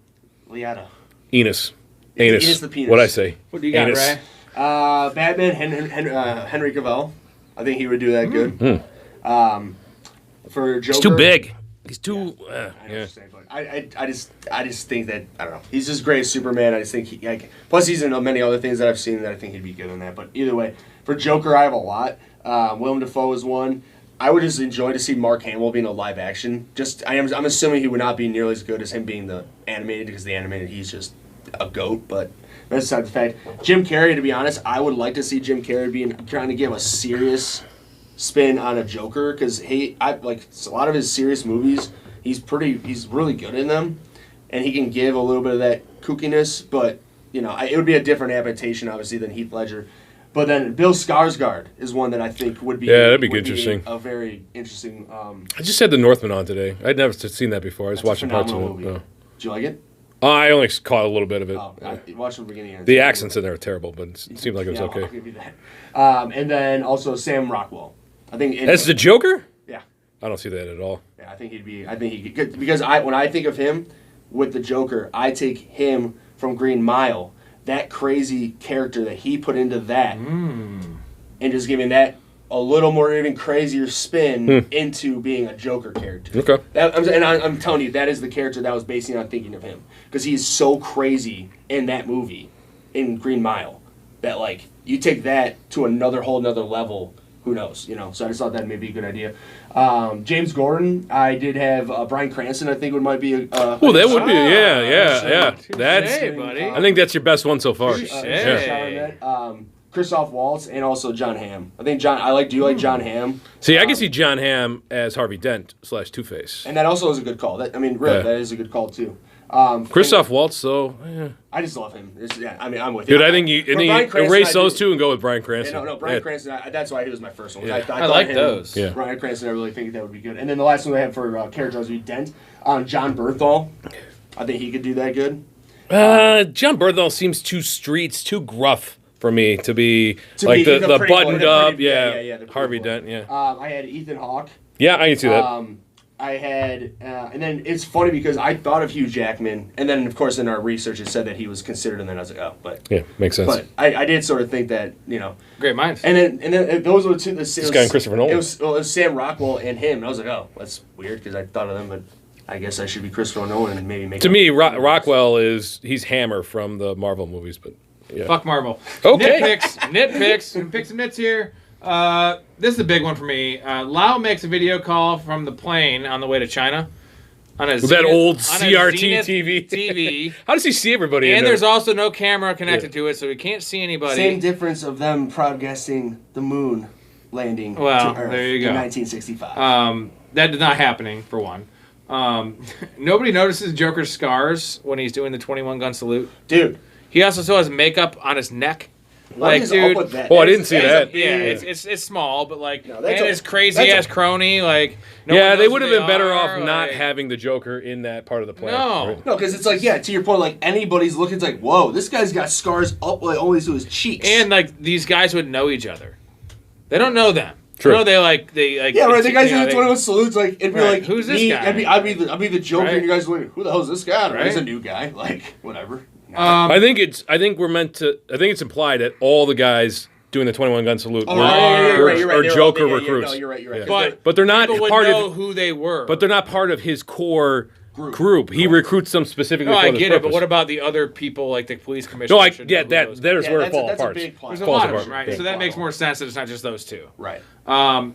Liata. Enos. Enos the penis. What'd I say? What do you got, Anus. Ray? Batman, Henry Cavill. I think he would do that good. For Joker, He's too big. He's too. I know what you're saying, but I just think that I don't know. He's just great as Superman. I just think plus he's in many other things that I've seen that I think he'd be good in that. But either way, for Joker, I have a lot. Willem Dafoe is one. I would just enjoy to see Mark Hamill being a live action. I'm assuming he would not be nearly as good as him being the animated, because the animated he's just a goat. But that's aside the fact. Jim Carrey, to be honest, I would like to see Jim Carrey trying to give a serious spin on a Joker, because a lot of his serious movies, he's really good in them, and he can give a little bit of that kookiness. But it would be a different adaptation, obviously, than Heath Ledger. But then Bill Skarsgård is one that I think would be that'd be interesting. A very interesting. I just had The Northman on today. I'd never seen that before. I was watching parts of it. Movie. No. Did you like it? I only caught a little bit of it. I watched the beginning. The accents in there are terrible, but it seemed like it was okay. I'll give you that. And then also Sam Rockwell. I think as the Joker. Yeah. I don't see that at all. Yeah, I think he could, because when I think of him with the Joker, I take him from Green Mile, that crazy character that he put into that, and just giving that a little more even crazier spin into being a Joker character. Okay. I'm telling you, that is the character that I was basing on thinking of him, because he's so crazy in that movie, in Green Mile, that you take that to whole another level. Who knows, So I just thought that may be a good idea. James Gordon, I did have Bryan Cranston. I think might be that would be, yeah. That's, buddy. I think that's your best one so far. Christoph Waltz and also John Hamm. I think John. Do you like John Hamm? See, I can see John Hamm as Harvey Dent / Two-Face. And that also is a good call. That is a good call too. Christoph Waltz, though. Yeah. I just love him. I'm with you. Dude, I think you erase those two and go with Bryan Cranston. No, Bryan Cranston. That's why he was my first one. Yeah. I like those. Yeah. Bryan Cranston, I really think that would be good. And then the last one I have for character would be Dent. John Bernthal. I think he could do that good. John Bernthal seems too streets, too gruff for me to be the buttoned up. Harvey Dent. Yeah. I had Ethan Hawke. Yeah, I can see that. I had, and then it's funny because I thought of Hugh Jackman, and then of course in our research it said that he was considered, and then I was like, oh, but yeah, makes sense. But I did sort of think that great minds. And then those were two. This guy and Christopher Nolan. It was Sam Rockwell and him. And I was like, oh, that's weird because I thought of them, but I guess I should be Christopher Nolan and maybe make. To me, Rockwell he's Hammer from the Marvel movies, but yeah. Fuck Marvel. Okay. Nitpicks. Pick some nits here. This is a big one for me. Lau makes a video call from the plane on the way to China. On that old CRT TV. How does he see everybody? And there's also no camera connected to it, so he can't see anybody. Same difference of them broadcasting the moon landing to Earth there you go. in 1965. That is not happening, for one. Nobody notices Joker's scars when he's doing the 21 gun salute. Dude. He also still has makeup on his neck. What is up with that? Oh, I didn't see that. It's small, but and his crazy ass crony, they would have been better off not having the Joker in that part of the plan. No, no, because it's to your point, anybody's looking, it's whoa, this guy's got scars up only to his cheeks, and these guys would know each other. They don't know them. True. No, they like. Yeah, right. The guys in the 21 salutes, it'd be who's this guy? I'd be the Joker, and you guys would be who the hell is this guy? Right? He's a new guy. Whatever. I think it's implied that all the guys doing the 21 gun salute are Joker recruits. No, you're right. But they're not part of who they were. But they're not part of his core group. He recruits them specifically. No, for I this get purpose. it. But what about the other people, like the police commissioner? No, there's where it falls apart. There's a lot of them, right? So that makes more sense that it's not just those two. Right. Why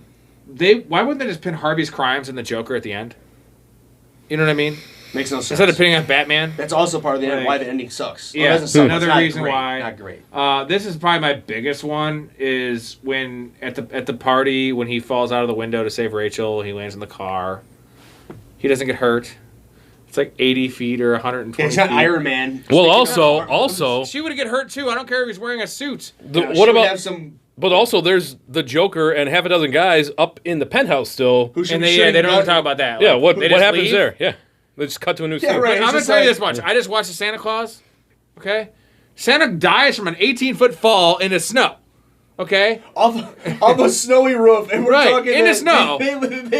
wouldn't they just pin Harvey's crimes in the Joker at the end? You know what I mean? Makes no sense. Instead of pitting on Batman. That's also part of the end. Like, Why the ending sucks. Yeah, It doesn't suck. another It's not reason great. why. Not great. This is probably my biggest one. Is when at the party when he falls out of the window to save Rachel, he lands in the car. He doesn't get hurt. It's like 80 feet or 120 It's not feet. Iron Man. Well, also, She would get hurt too. I don't care if he's wearing a suit. what about? have some But also, there's the Joker and half a dozen guys up in the penthouse still. who should And be they shooting don't guns? talk about that. Yeah, Like, what they just happens leave? there? Yeah, they just cut to a new scene. right. I'm It's gonna just tell you like- this much. I just watched the Santa Claus. Okay, Santa dies from an 18-foot fall in the snow. Okay, off a snowy roof, and we're Right, talking in the that snow. They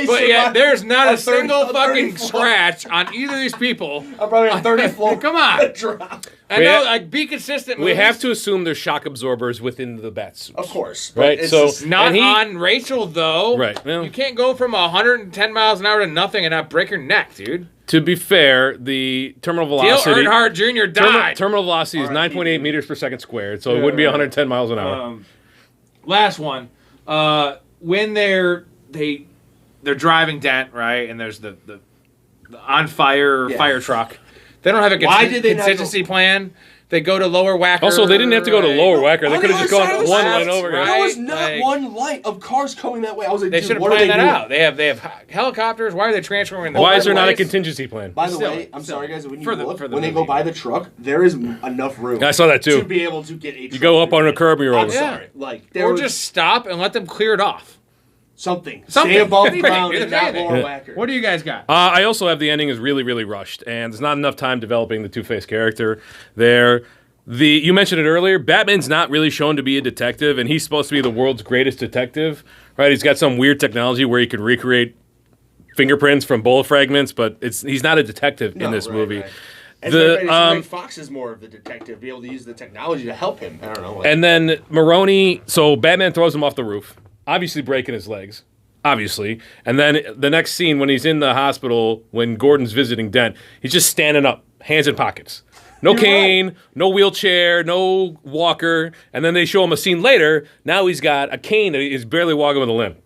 but yeah, survived there's not a 30 single a 30 fucking floor- scratch on either of these people. I'm probably on 30 floor. Come on. Drop. I know, like, be consistent. We movies. have to assume there's shock absorbers within the bat suits. Of course, but Right, it's so- just- Not And he- on Rachel though. Right, well- You can't go from 110 miles an hour to nothing and not break your neck, dude. To be fair, the terminal Dale velocity. Earnhardt Jr. died. Terminal velocity is 9.8 meters per second squared, so it wouldn't be 110 miles an hour. Last one. When they're driving Dent, right, and there's the on fire Yeah. fire truck. They don't have a Why did they not contingency plan. They go to Lower Wacker. Also, they didn't have to go to right? Lower Wacker. They On could the have just other side gone of the one left, lane over. right? There was not Like- one light of cars coming that way. I was like, They dude, should have what are planned they that doing? out. They have helicopters. Why are they transferring? Why is there not a lights? contingency plan? By the Still, way, I'm still. sorry guys, when you For the- look, for the when they movie, go by but- the truck, there is enough room. I saw that to too. be able to get a You go up on a curb and you're I'm over. sorry. Like, there Or was just stop and let them clear it off. something. Something. Stay above Anything. ground Do and the not anything. Lower Yeah. Wacker. What do you guys got? I also have the ending is really, really rushed, and there's not enough time developing the Two-Face character there. You mentioned it earlier, Batman's not really shown to be a detective, and he's supposed to be the world's greatest detective, right? He's got some weird technology where he can recreate fingerprints from bullet fragments, but he's not a detective in this movie. Right. As The, a matter of fact, Greg Fox is more of the detective, be able to use the technology to help him. I don't know. Like, And then Maroni, so Batman throws him off the roof, obviously breaking his legs, obviously. And then the next scene when he's in the hospital, when Gordon's visiting Dent, he's just standing up, hands in pockets. No You're cane, right. no wheelchair, no walker. And then they show him a scene later. Now he's got a cane that he's barely walking with a limp.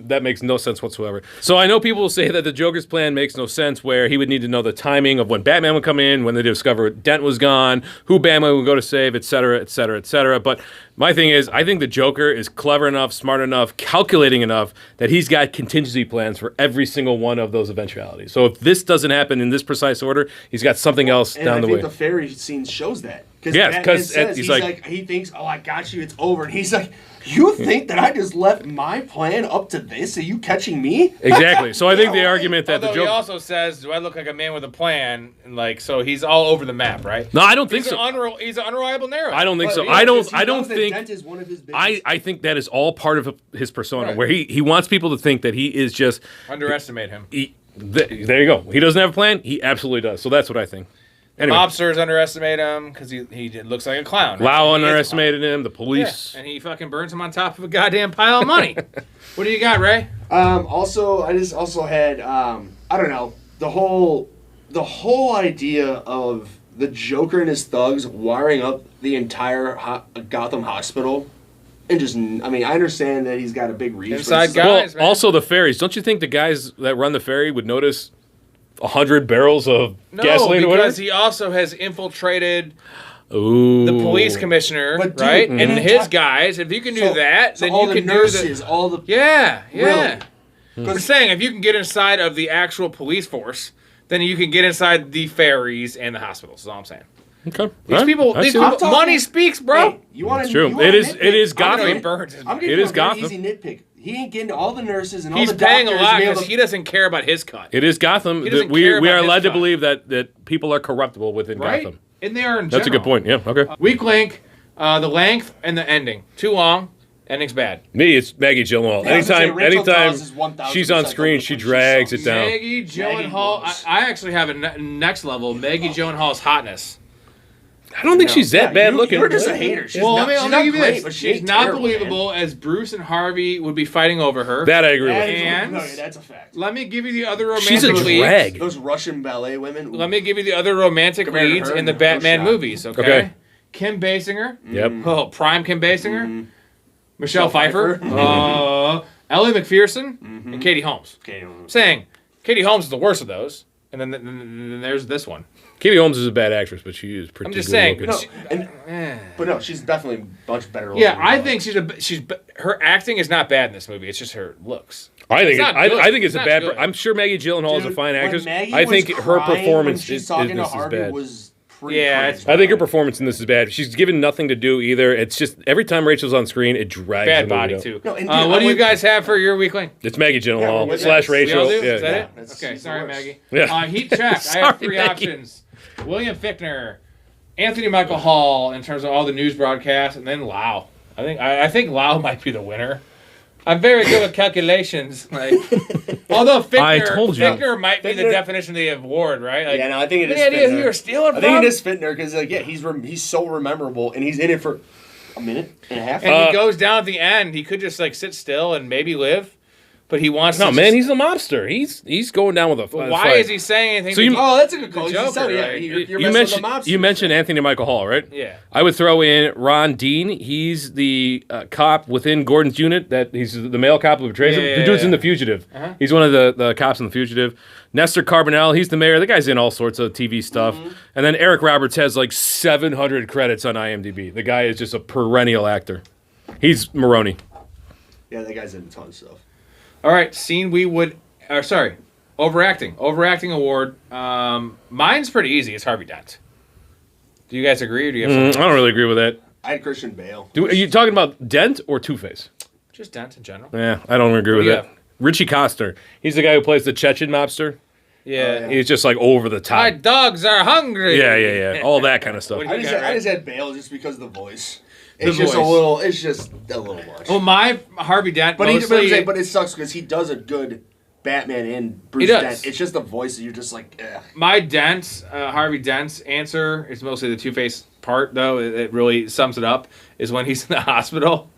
That makes no sense whatsoever. So I know people will say that the Joker's plan makes no sense, where he would need to know the timing of when Batman would come in, when they discover Dent was gone, who Batman would go to save, et cetera, et cetera, et cetera. But my thing is, I think the Joker is clever enough, smart enough, calculating enough that he's got contingency plans for every single one of those eventualities. So if this doesn't happen in this precise order, he's got something else and down I the think way. the fairy scene shows that. Yes, Batman 'cause says, he's he's like- like, he thinks, oh, I got you, it's over. And he's like, you think that I just left my plan up to this? Are you catching me? Exactly. So I think the Yeah, argument that Although the he Joker. also says, "Do I look like a man with a plan?" And like, so he's all over the map, right? No, I don't think He's so. He's an unreliable narrator. I don't think so. But, I yeah, don't. 'cause he I don't knows that think. Dent is one of his biggest- I think that is all part of his persona, Right. where he wants people to think that he is just. Underestimate him. There you go. He doesn't have a plan. He absolutely does. So that's what I think. Anyway, Mobsters underestimate him because he looks like a clown. right? Lau He is a underestimated him. The clown. police. Yeah, and he fucking burns him on top of a goddamn pile of money. What do you got, Ray? Also, I just also had I don't know, the whole idea of the Joker and his thugs wiring up the entire Gotham hospital, and just, I mean, I understand that he's got a big reach. but Inside it's just guy. Well, Guys, man. also the ferries. Don't you think the guys that run the ferry would notice 100 barrels of No, gasoline or whatever? because he also has infiltrated Ooh. the police commissioner, But dude, right? mhm. And his guys. If you can do that, so then all you the can nurses, do all the the. Yeah, yeah. Really? I'm saying if you can get inside of the actual police force, then you can get inside the ferries and the hospitals. Is all I'm saying. Okay. These people, money speaks, bro. Hey, you want It's to? true. It is I know he Gotham. burns his I'm money. getting It is a very Gotham. easy nitpick. He ain't getting all the nurses and all He's the doctors. paying a lot to be able because to- he doesn't care about his cut, It is Gotham. He doesn't We care are about his led to cut. believe that people are corruptible within right? Gotham. And they are in That's a good general. point. Yeah. Okay. Weak link, the length and the ending. Too long, ending's bad. Me, it's Maggie Gyllenhaal. Yeah, I was gonna say, Anytime Rachel Dawes is 1000% she's on screen, she when she drags sucks. it down. Maggie Gyllenhaal, moves. I actually have a next level. Maggie Gyllenhaal's hotness. I don't think she's that bad looking. You're just a hater. She's Well, not, let she's me not give you great, this. but she She's ain't not terrible, believable as Bruce and Harvey would be fighting over her. That I agree Man. with. That is And- no, yeah, that's a fact. Let me give you the other romantic She's a leads. drag. Those Russian ballet women. Let me give you the other romantic Compared to leads her, in the no Batman shot. movies, okay? Okay. Kim Basinger. Yep. Oh, prime Kim Basinger. Mm-hmm. Michelle Pfeiffer. Ellie McPherson. And Katie Holmes. Okay, Saying Katie Holmes is the worst of those. And then there's this one. Katie Holmes is a bad actress, but she is pretty. I'm just good saying. looking. But no, she's definitely much better. Yeah, I think her acting is not bad in this movie. It's just her looks. I think it's a bad. Good. I'm sure Maggie Gyllenhaal is a fine actress. Maggie I think was her crying performance when in she's talking this to is Harvey bad. was Yeah, crazy. I think her performance in this is bad. She's given nothing to do either. It's just every time Rachel's on screen, it drags. Bad the movie body down. too. No, and What do you guys have for your weekly? It's Maggie Gyllenhaal Yeah, slash we Rachel. all do? Yeah, Is that yeah. it? Okay, She's sorry, the worst. Maggie. Yeah. Heat check. I have Sorry, 3 Maggie. options. William Fichtner, Anthony Michael Hall in terms of all the news broadcasts, and then Lau. I think Lau might be the winner. I'm very good with calculations. Like, although I told you. Fichtner might be the Fichtner- definition of the award, right? Like, Yeah, no, I think it is. the idea Fichtner. you were stealing I from. think it is Fichtner because he's so memorable and he's in it for a minute and a half. And he goes down at the end. He could just like sit still and maybe live, but he wants. No, to man, just- he's a mobster. He's going down with a But fight. why is he saying anything? So you- Oh, that's a good call. The You just said, Joker, yeah, right? you're You messing mentioned with the mobsters. you mentioned Anthony Michael Hall, right? Yeah. I would throw in Ron Dean. He's the cop within Gordon's unit. He's the male cop who betrays him. Yeah, The yeah, dude's in yeah. The Fugitive. Uh-huh. He's one of the cops in The Fugitive. Nestor Carbonell. He's the mayor. The guy's in all sorts of TV stuff. Mm-hmm. And then Eric Roberts has like 700 credits on IMDb. The guy is just a perennial actor. He's Maroney. Yeah, that guy's in a ton of stuff. All right, overacting award. Mine's pretty easy. It's Harvey Dent. Do you guys agree, or do you have I something? don't really agree with that. I had Christian Bale. Are you talking about Dent or Two-Face? Just Dent in general. Yeah, I don't agree with do you that. have? Richie Costner. He's the guy who plays the Chechen mobster. Yeah. He's just like over the top. My dogs are hungry. Yeah. All that kind of stuff. What do I you just, got, I right? just had Bale just because of the voice. The It's just voice. a little. It's just a little much. Well, my Harvey Dent. but mostly, but it sucks because he does a good Batman and Bruce He does. Dent. It's just the voice that you're just like, ugh. my Harvey Dent's answer is mostly the Two-Face part, though. It really sums it up. Is when he's in the hospital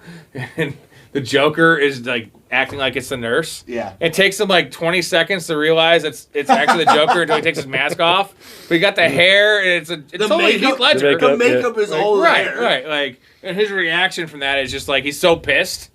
and the Joker is like acting like it's the nurse. Yeah. It takes him like 20 seconds to realize it's actually the Joker until he takes his mask off. But he got the hair and it's totally makeup- Heath Ledger. the The makeup is all Right, there. right. Like, and his reaction from that is just like he's so pissed.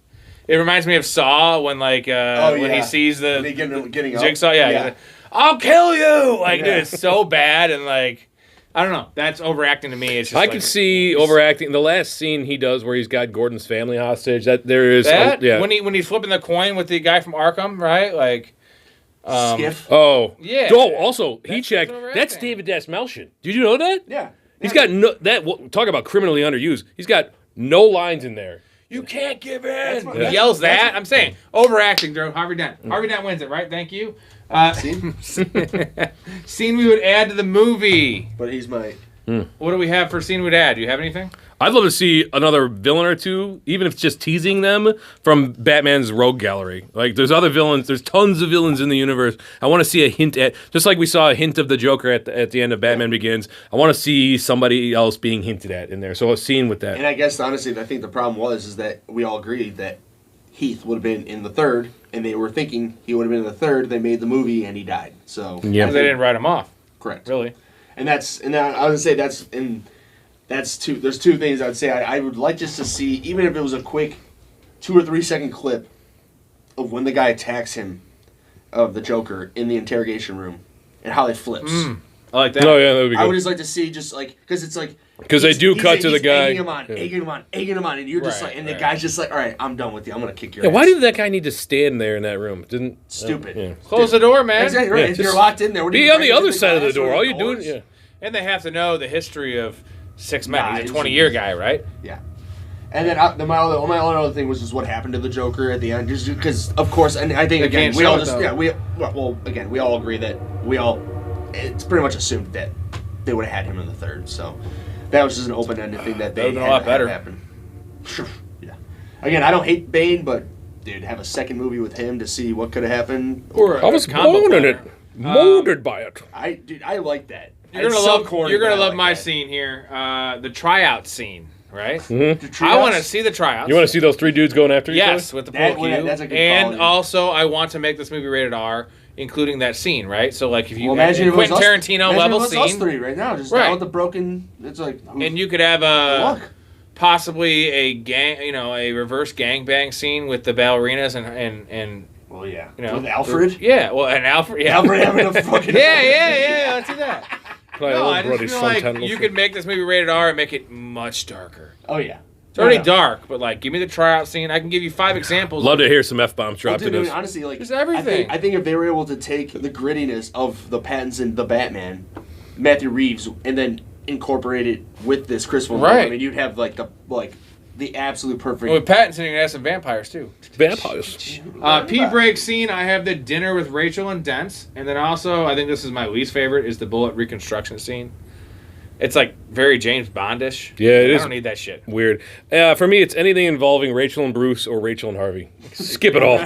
It reminds me of Saw when when yeah. he sees When they getting up. Jigsaw. Yeah, he's like, I'll kill you. Like, Yeah. dude, it's so bad and like. I don't know. That's overacting to me. It's just I like, could see overacting. The last scene he does where he's got Gordon's family hostage. That there is, that yeah. when he's flipping the coin with the guy from Arkham, right? Like, Skiff. Oh Yeah. Oh, also he That's checked. overacting. That's David Dasmalchian. Did you know that? Yeah. He's got no that. Talk about criminally underused. He's got no lines in there. you can't give in. That's what- He that's- yells that's- that. I'm saying overacting, Drew. Harvey Dent. Harvey Dent wins it, right? Thank you. Scene we would add to the movie. But he's my. What do we have for scene we'd add? Do you have anything? I'd love to see another villain or two, even if it's just teasing them from Batman's rogue gallery. Like, there's other villains. There's tons of villains in the universe. I want to see a hint at, just like we saw a hint of the Joker at the end of Batman Begins. I want to see somebody else being hinted at in there. So a scene with that. And I guess honestly, I think the problem is that we all agreed that Heath would have been in the third, and they were thinking he would have been in the third. They made the movie, and he died. So Yeah. Because they didn't write him off. correct. Really? And I was gonna say that's two. There's two things I'd say. I would like just to see, even if it was a quick 2 or 3 second clip of when the guy attacks him, of the Joker in the interrogation room, and how it flips. I like that. Oh yeah, that would be I would good. just like to see, just like, because it's like, 'Cause they he's- do he's- cut to the he's guy. egging him on, Yeah. egging him on, and you're just Right, like, and the right. guy's just like, all right, I'm done with you. I'm gonna kick your Yeah, ass. why did that guy need to stand there in that room? Didn't Stupid. yeah. Close the door, man. Exactly right. Yeah, if just you're locked in there, what are Be you on the breaking other side of the glass door. or All you doing? doors? Yeah. And they have to know the history of 6 Men. Nah, He's a he's- 20-year guy, right? Yeah. And then my other thing was just what happened to the Joker at the end, just because, of course, and I think They again can't we show all it, just though. we all agree that it's pretty much assumed that they would have had him in the third, so that was just an open-ended thing that they That would've been had a lot to better. have happen. Yeah. Again, I don't hate Bane, but dude, have a second movie with him to see what could have happened. Or I was combo born in player. it, molded by it. I like that. You're It's gonna so love. corny, You're gonna but I love like my that. scene here. The tryout scene, right? The I treehouse? want to see the tryouts. You want to see those 3 dudes going after each Yes, other? with the That- pool cue. that's a good and quality. also, I want to make this movie rated R, including that scene, right? So, like, if you Well, imagine if it was Quentin us- Tarantino imagine level if it was us scene, three right now, just Right. down with the broken. It's like, and you could have a luck. possibly a gang, a reverse gangbang scene with the ballerinas and Well, yeah. You know, with Alfred. Yeah, well, and Alfred. Yeah, Alfred having a fucking. yeah. Let's do that. Probably No, old I just Brody feel Sun like tendrils. you could make this movie rated R and make it much darker. Oh yeah. It's already dark, but like, give me the tryout scene. I can give you 5 examples. Love to hear some F-bombs Well, dropped in dude, this. honestly, like Just everything. I think if they were able to take the grittiness of the Pattinson, the Batman, Matthew Reeves, and then incorporate it with this Christopher Nolan, Right. I mean, you'd have the absolute perfect. With Pattinson, you're gonna have some vampires too. Vampires. Pee break scene. I have the dinner with Rachel and Dents, and then also I think this is my least favorite is the bullet reconstruction scene. It's like very James Bondish. Yeah, it I is. don't need that shit. Weird. For me, it's anything involving Rachel and Bruce or Rachel and Harvey. Skip it all.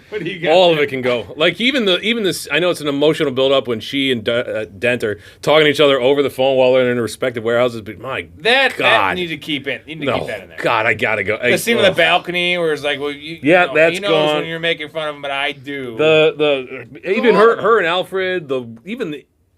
What do you got? All of it can go. Like even this. I know it's an emotional build-up when she and Dent are talking to each other over the phone while they're in their respective warehouses. But my That God, need to keep in. You need to no, keep that in there. God, I gotta go. The scene on the balcony where it's like, well, That's he knows gone. when you're making fun of him, but I do. Even her and Alfred,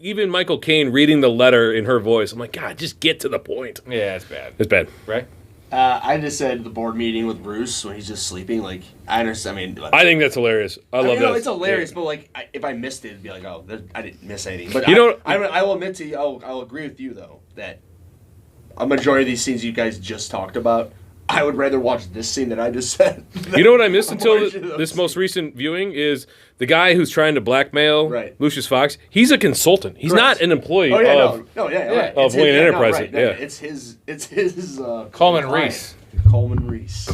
even Michael Caine reading the letter in her voice. I'm like, God, just get to the point. Yeah, it's bad. It's bad. Right? I just said the board meeting with Bruce when he's just sleeping. Like I understand. I mean, I think that's hilarious. I love that. It's hilarious, Yeah. but like if I missed it, it'd be like, oh, I didn't miss anything. But You know- I will admit to you, I'll agree with you though that a majority of these scenes you guys just talked about, I would rather watch this scene that I just said. You know what I missed until watching those this most recent viewing is the guy who's trying to blackmail Right. Lucius Fox. He's a consultant. He's Correct. not an employee Oh yeah, of. right. Of Wayne Enterprises, right. yeah. It's his. Coleman client. Reese. Coleman Reese.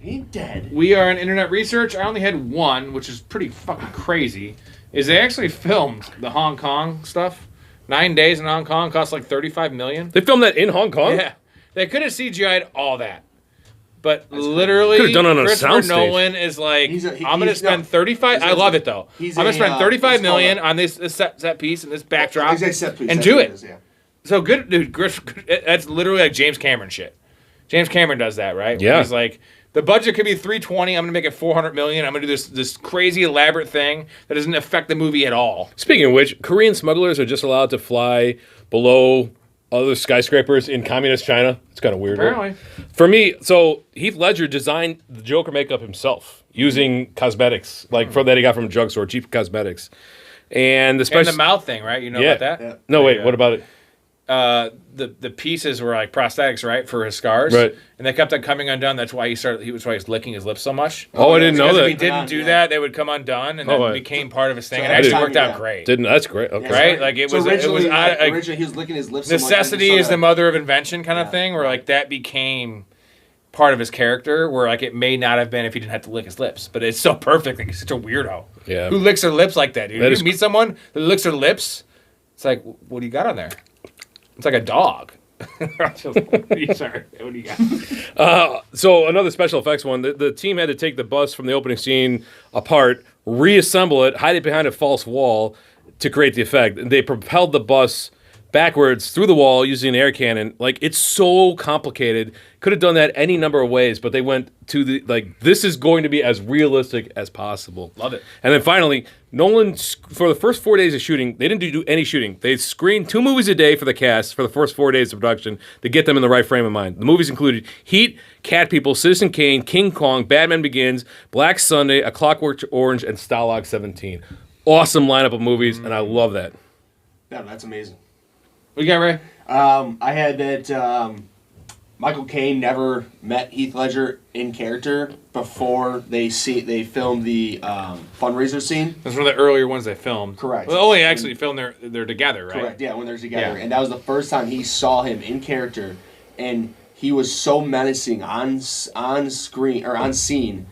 He ain't dead. We are in internet research. I only had one, which is pretty fucking crazy. Is they actually filmed the Hong Kong stuff. 9 days in Hong Kong cost like $35 million. They filmed that in Hong Kong. Yeah, they could have CGI'd all that, but literally, Could've done it on a Christopher soundstage. Nolan is like, I'm going to spend 35. I love it though. I'm going to spend 35 million on this set piece and this backdrop, Exact set piece, and that's do what it. is, yeah. So good, dude. That's literally like James Cameron shit. James Cameron does that, right? Yeah. He's like, the budget could be 320. I'm gonna make it 400 million. I'm gonna do this crazy elaborate thing that doesn't affect the movie at all. Speaking of which, Korean smugglers are just allowed to fly below other skyscrapers in communist China. It's kind of weird. right? Apparently. For me, so Heath Ledger designed the Joker makeup himself using cosmetics, like that he got from a drugstore, cheap cosmetics. And the And special the mouth thing, right? You know about that? Yeah. No, wait, what about it? The pieces were like prosthetics, right, for his scars, Right. And they kept on coming undone. That's why he was licking his lips so much. Oh, I didn't know Because if that. he didn't do that, they would come undone, and then Oh, it I- became part of his thing. So and every actually time, worked out yeah. great. Didn't that's great. Okay. Right? Like it was originally, like, originally he was licking his lips. so much, necessity I just is the saw mother of invention kind of thing, where like that became part of his character, where like it may not have been if he didn't have to lick his lips, but it's so perfect. Like he's such a weirdo. Yeah. Who licks their lips like that, dude? That You is- meet someone that licks their lips, it's like, what do you got on there? It's like a dog. Sorry, what do you got? So another special effects one. The team had to take the bus from the opening scene apart, reassemble it, hide it behind a false wall to create the effect. They propelled the bus backwards through the wall using an air cannon. Like, it's so complicated. Could have done that any number of ways, but they went to the, like, this is going to be as realistic as possible. Love it. And then finally, Nolan, for the first 4 days of shooting, they didn't do any shooting. They screened 2 movies a day for the cast for the first 4 days of production to get them in the right frame of mind. The movies included Heat, Cat People, Citizen Kane, King Kong, Batman Begins, Black Sunday, A Clockwork Orange, and Stalag 17. Awesome lineup of movies, and I love that. Yeah, that's amazing. What you got, Ray? I had that Michael Caine never met Heath Ledger in character before they filmed the fundraiser scene. That's one of the earlier ones they filmed. Correct. Well, only actually filmed they're together, right? Correct. Yeah, when they're together, Yeah. and that was the first time he saw him in character, and he was so menacing on screen or on scene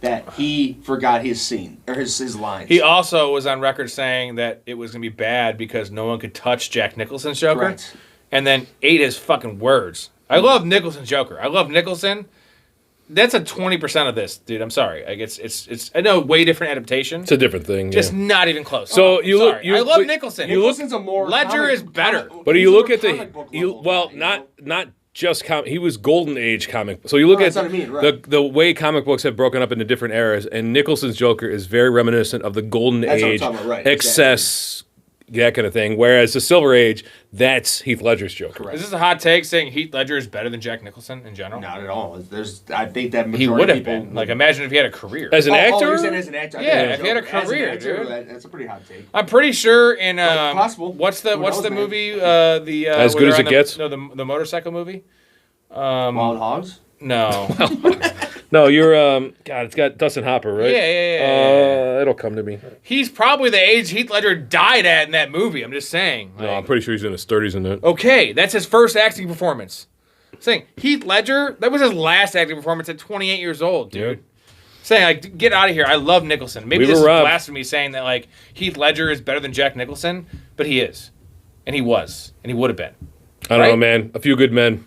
that he forgot his scene or his lines. He also was on record saying that it was going to be bad because no one could touch Jack Nicholson's Joker. Correct. And then ate his fucking words. I love Nicholson's Joker. I love Nicholson. That's a 20% of this, dude. I'm sorry. Like it's I know way different adaptation. It's a different thing. Just yeah. not even close. So I'm you look- sorry. you- I love but Nicholson. Nicholson's a more Ledger is better. But he's you a look more at the comic book level well, guy, not just he was golden age comic. So you look Well, at that's what I mean, right. the way comic books have broken up into different eras, and Nicholson's Joker is very reminiscent of the golden That's what I'm age talking about, right, excess that kind of thing. Whereas the Silver Age, that's Heath Ledger's Joker. Is this a hot take saying Heath Ledger is better than Jack Nicholson in general? Not at all. I think that He majority would of have people been. Like, imagine if he had a career. As an actor? you're saying as an actor? I Yeah, think if he had a Joker- as an career, actor, dude. That's a pretty hot take. I'm pretty sure in possible. what's the Who knows, man? movie the As where Good as they're It on Gets? No, the motorcycle movie. Wild Hogs? No. No, you're God. It's got Dustin Hopper, right? Yeah. It'll come to me. He's probably the age Heath Ledger died at in that movie. I'm just saying. No, Like, I'm pretty sure he's in his 30s in that. okay, that's his first acting performance. Saying Heath Ledger, that was his last acting performance at 28 years old, dude. Yeah. Saying like, get out of here. I love Nicholson. Maybe We this were is robbed. blasphemy saying that like Heath Ledger is better than Jack Nicholson, but he is, and he was, and he would have been. I don't know, Right? man. A few good men.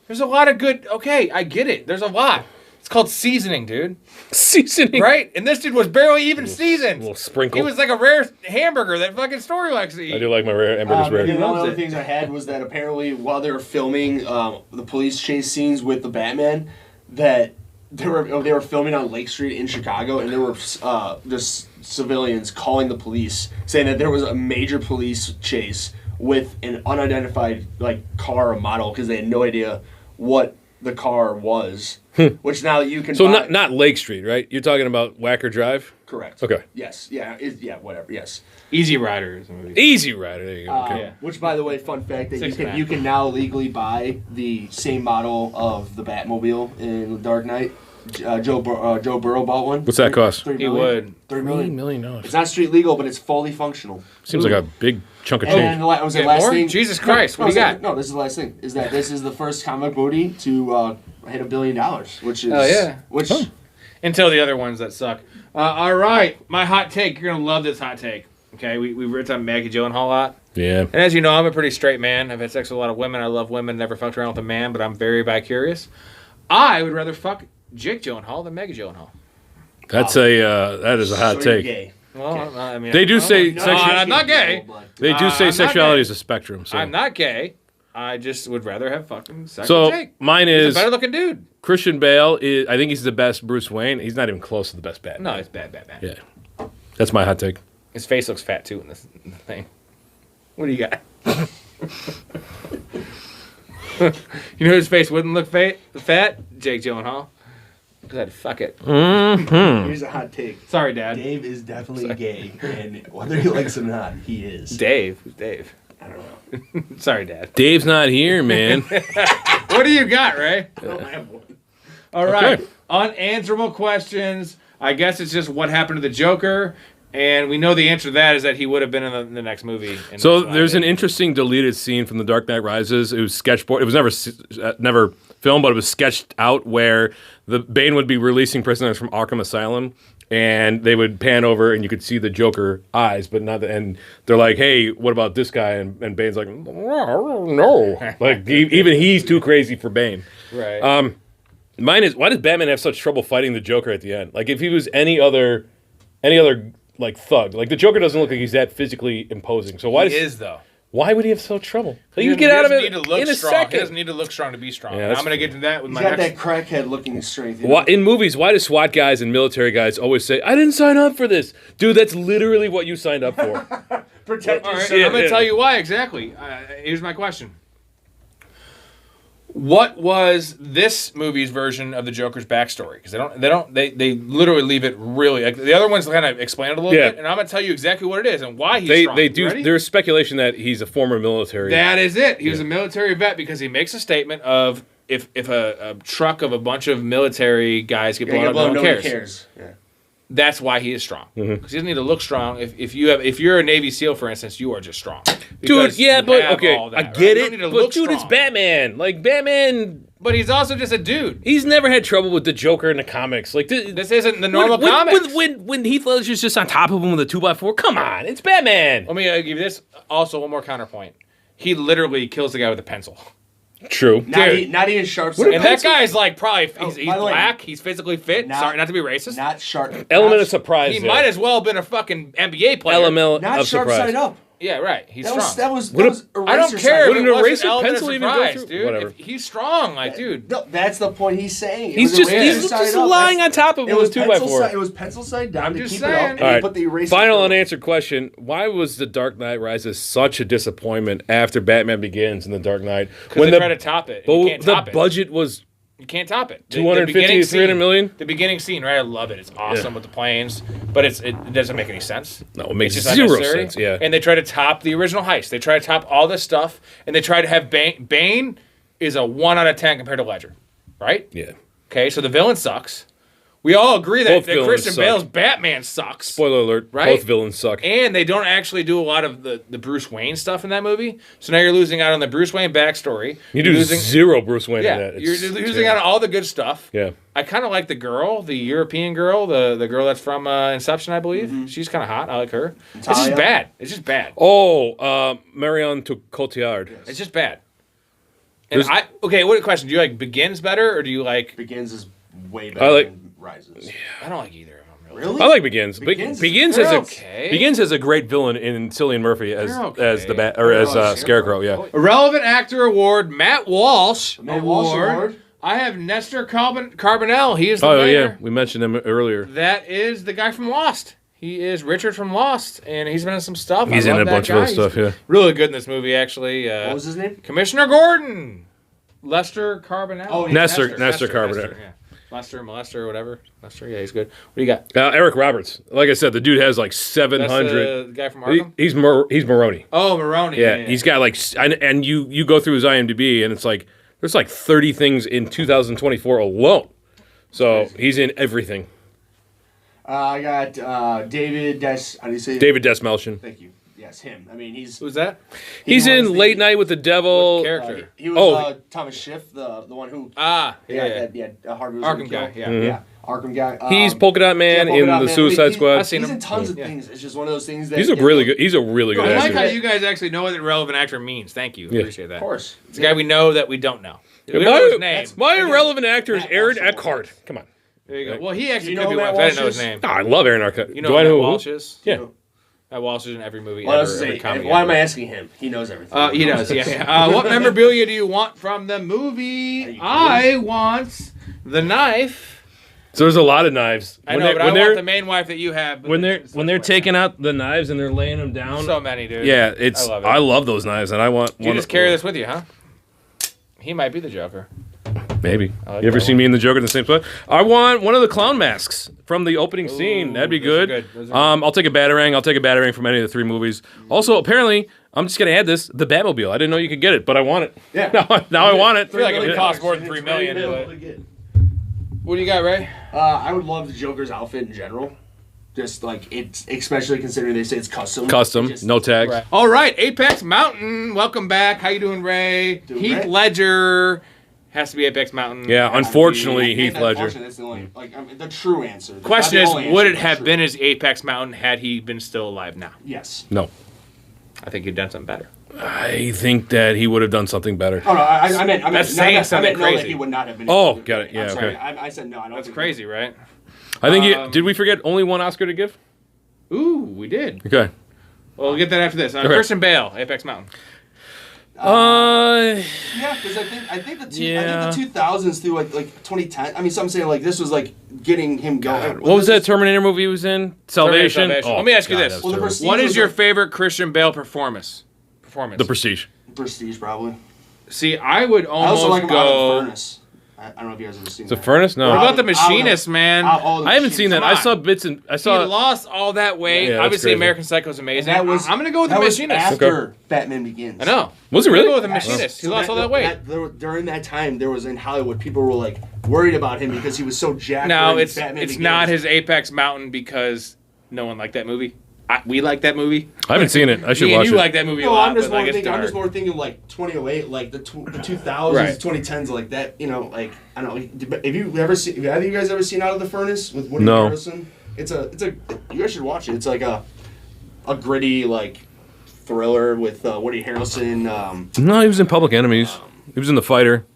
There's a lot of good. Okay, I get it. There's a lot. It's called seasoning, dude. Seasoning. Right? And this dude was barely even seasoned. little sprinkle. He was like a rare hamburger that fucking Story likes to eat. I do like my rare hamburgers rare. One of the loves other it. things I had was that apparently while they were filming the police chase scenes with the Batman, that they were filming on Lake Street in Chicago, and there were just civilians calling the police saying that there was a major police chase with an unidentified car or model because they had no idea what the car was. Which now you can. So buy. not Lake Street, right? You're talking about Wacker Drive? Correct. Okay. Yes. Yeah. Whatever. Yes. Easy Rider is a movie. Easy Rider. There you go. Okay. Yeah. Which, by the way, fun fact that Six pack. you can now legally buy the same model of the Batmobile in Dark Knight. Joe Burrow bought one. What's that cost? He would. $3 $3 million. million. It's not street legal, but it's fully functional. Seems like a big chunk of And change. the was the Yeah, last more? thing. Jesus Christ, what do you got? No, this is the last thing. Is that this is the first comic movie to hit $1 billion, which is Oh, yeah. which Until the other ones that suck. All right, my hot take. You're gonna love this hot take. Okay, we ripped on Maggie Gyllenhaal a lot, Yeah. and as you know, I'm a pretty straight man. I've had sex with a lot of women. I love women. Never fucked around with a man, but I'm very bi-curious. I would rather fuck Jake Gyllenhaal than Maggie Gyllenhaal. That's that is a hot so you're take. gay. Well, I mean, They do I say don't know. I'm not gay. They do say I'm not sexuality gay. is a spectrum. So I'm not gay. I just would rather have fucking sex So with Jake. mine He's is a better looking dude. Christian Bale. I think he's the best Bruce Wayne. He's not even close to the best Batman. No, it's bad. Yeah. That's my hot take. His face looks fat too in this thing. What do you got? You know his face wouldn't look fat? Jake Gyllenhaal. Said fuck it. Here's a hot take. Sorry, Dad. Dave is definitely gay, and whether he likes it or not, he is. Dave. Who's Dave? I don't know. Sorry, Dad. Dave's not here, man. What do you got, Ray? I don't have one. All right. Okay. Unanswerable questions. I guess it's just what happened to the Joker. And we know the answer to that is that he would have been in the next movie. And So that's why there's I an didn't. interesting deleted scene from The Dark Knight Rises. It was sketchboard. It was never filmed, but it was sketched out where the Bane would be releasing prisoners from Arkham Asylum, and they would pan over and you could see the Joker eyes, but not the. And they're like, "Hey, what about this guy?" And Bane's like, "No, like even he's too crazy for Bane." Right. Mine is, why does Batman have such trouble fighting the Joker at the end? Like if he was any other like thug, like the Joker doesn't look like he's that physically imposing. So why he is, though. why would he have so trouble? Like, He you get out of doesn't it need to look in a strong. He second. doesn't need to look strong to be strong. Yeah, And that's I'm going to get to that with He's my got next. that crackhead looking strength. In movies, why do SWAT guys and military guys always say, "I didn't sign up for this"? Dude, that's literally what you signed up for. Protect All right, yourself. I'm going to tell you why exactly. Here's my question. What was this movie's version of the Joker's backstory? Because they literally leave it really, like, the other ones kind of explain it a little Yeah. bit, and I'm gonna tell you exactly what it is and why he's strong. They You do. ready? There's speculation that he's a former military. That is it. He was a military vet because he makes a statement of if a truck of a bunch of military guys get blown up, no one cares. Yeah. That's why he is strong. Mm-hmm. Because he doesn't need to look strong. If you're a Navy SEAL, for instance, you are just strong. Dude, Because yeah, you but have okay, all that, I right? get You don't it. need to But look dude, it's strong. Batman. Like Batman, But he's also just a dude. he's never had trouble with the Joker in the comics. Like This isn't the normal when, comics. when Heath Ledger's just on top of him with a 2x4. Come on, it's Batman. Let me give you this. Also, one more counterpoint. He literally kills the guy with a pencil. True. Not even sharp. And that guy's like probably he's by the way, black. He's physically fit. Sorry, not to be racist. Not sharp. Element not, of surprise. He there. might as well have been a fucking NBA player. Element Not of sharp surprise. side up. Yeah, right. He's That strong. was I don't care. Would if an it wasn't eraser element of pencil even go surprise, through? dude. Whatever. If he's strong, like, dude. No, that's the point he's saying. It He's was just eraser he's side just up. lying on top of it with a 2x4. It was pencil side down I'm to just keep saying. it up, and All he right. put the eraser. Final through. unanswered question: why was The Dark Knight Rises such a disappointment after Batman Begins and The Dark Knight? Because they try to top it. And you can't the top it. budget was You can't top it. 250 to 300 million? The beginning scene, right? I love it. It's awesome with the planes, but it doesn't make any sense. No, it makes It's just zero unnecessary. sense. Yeah, And they try to top the original heist. They try to top all this stuff, and they try to have Bane. Bane is a 1 out of 10 compared to Ledger, right? yeah. Okay, so the villain sucks. We all agree that, Both that villains Christian suck. Bale's Batman sucks. Spoiler alert: Right? both villains suck. And they don't actually do a lot of the Bruce Wayne stuff in that movie. So now you're losing out on the Bruce Wayne backstory. You You're do losing, zero Bruce Wayne yeah, in that. you're losing out on all the good stuff. Yeah. I kind of like the girl, the European girl, the girl that's from Inception, I believe. Mm-hmm. She's kind of hot. I like her. It's Talia? just bad. It's just bad. Oh, Marion Cotillard. It's just bad. And what question? Do you like Begins better or do you like? Begins is way I better like- than Rises. I don't like either of them really. Really? I like Begins. Begins is- Begins they're has okay. Begins has a great villain in Cillian Murphy as They're okay. as the bat or as Scarecrow. Yeah. Irrelevant Actor Award, Matt Walsh. Matt Walsh Award. I have Nestor Carbonell. He is the Oh mayor. yeah, we mentioned him earlier. That is the guy from Lost. He is Richard from Lost, and he's been in some stuff. He's I in love a that bunch of guy. other stuff. He's Yeah. really good in this movie, actually. What was his name? Commissioner Gordon. Lester Carbonell. Oh, yeah. Nestor Carbonell. Yeah. Lester, Molester, whatever. Lester, yeah, he's good. What do you got? Eric Roberts. Like I said, the dude has like That's 700. the guy from Arkham? He's Maroney. Oh, Maroney. Yeah, he's got like, and you go through his IMDb, and it's like there's like 30 things in 2024 alone. So he's in everything. I got David Des. How do you say it? David Desmelchian. Thank you. Yes, him. I mean, he's Who's that? He's was in the- Late Night with the Devil. What character? he was Oh. Thomas Schiff, the one who Yeah. Harvey was Arkham gonna guy, kill. yeah. Mm-hmm. Yeah, Arkham guy. He's Polka Dot Man Polka in Dot the Man. Suicide He's- Squad. I've seen He's him. in tons of things. It's just one of those things that He's a really good. He's a really good I like actor. how you guys actually know what irrelevant actor means. Thank you. Yeah. Appreciate that. Of course. It's a guy we know that we don't know. We don't know his name. My irrelevant actor is Matt Aaron Walsh. Eckhart. Come on. There you go. Well, he actually you could know be who one. Matt But I didn't know Walsh his name. Oh, I love Aaron Eckhart. You know Do who I Matt know who? Walsh is? Yeah. Matt Walsh is in every movie Well, I ever. was saying, Every comedy why am ever. I asking him? He knows everything. He does, yeah. What memorabilia do you want from the movie? I want the knife. So there's a lot of knives. I know, but I want the main wife that you have. but when it's they're like taking out the knives and they're laying them down. so many, dude. Yeah, it's I love it. I love those knives, and I want. You just carry this with you, huh? He might be the Joker. Maybe. like You ever that seen one. me in the Joker in the same spot? I want one of the clown masks from the opening scene. That'd be those are good. good. Those are I'll take a batarang. I'll take a batarang from any of the 3 movies. Also, apparently, I'm just gonna add this: the Batmobile. I didn't know you could get it, but I want it. Yeah. Now I want it. I feel like it would Yeah. cost more than It's $3 million. really but- available to get. What do you got, Ray? I would love the Joker's outfit in general. Just like it's, especially considering they say it's custom. Custom, It just- no tags. Right. All right, Apex Mountain. Welcome back. How you doing, Ray? Doing Heath great. Ledger has to be Apex Mountain. Yeah, unfortunately, And Heath Ledger. unfortunately, that's the only, the true answer. That's Question not is, the only would answer, it but have true. been as Apex Mountain had he been still alive now? Yes. No, I think he'd done something better. I think that he would have done something better. Oh no, I meant That's no, saying I something meant no, that crazy. he would not have been. Oh, got it. Yeah, I'm sorry. okay. I said no. I don't. That's think crazy, right? I think. Did we forget only one Oscar to give? Ooh, we did. Okay. Well, we'll get that after this. Okay. Christian Bale, Apex Mountain. Yeah, because I think the Yeah. 2000s through like 2010. I mean, some say like this was like getting him going. What was that Terminator movie he was in? Salvation. Oh, Let me ask you God, this: that was Well, the terrible. Prestige what is was your like- favorite Christian Bale performance? The Prestige. Prestige, probably. See, I would I also like almost him out of the go. Furnace. I don't know if you guys have ever seen The that. Furnace? No. What about the Out of- out of- Machinist, man? I haven't seen that. Come I on. saw bits and I He saw. lost all that weight. Yeah, that's Obviously, crazy. American Psycho is amazing. And that was. I'm gonna go with the that was Machinist. after Batman Begins. I know. Was it I'm gonna really? go with the Yes. Machinist. He So lost all that weight. During that time, there was in Hollywood, people were like worried about him because he was so jacked. No, during it's Batman Begins. not his Apex Mountain because no one liked that movie. We like that movie. I haven't seen it. I should Me and watch you it. like that movie a No, lot, I'm just but like more it's thinking. I'm dark. just more thinking like 2008, like the 2000s, Right. 2010s, like that. You know, like I don't know. Have you ever seen? Have either of you guys ever seen Out of the Furnace with Woody No. Harrelson? It's a. You guys should watch it. It's like a gritty like thriller with Woody Harrelson. No, he was in Public Enemies. He was in The Fighter.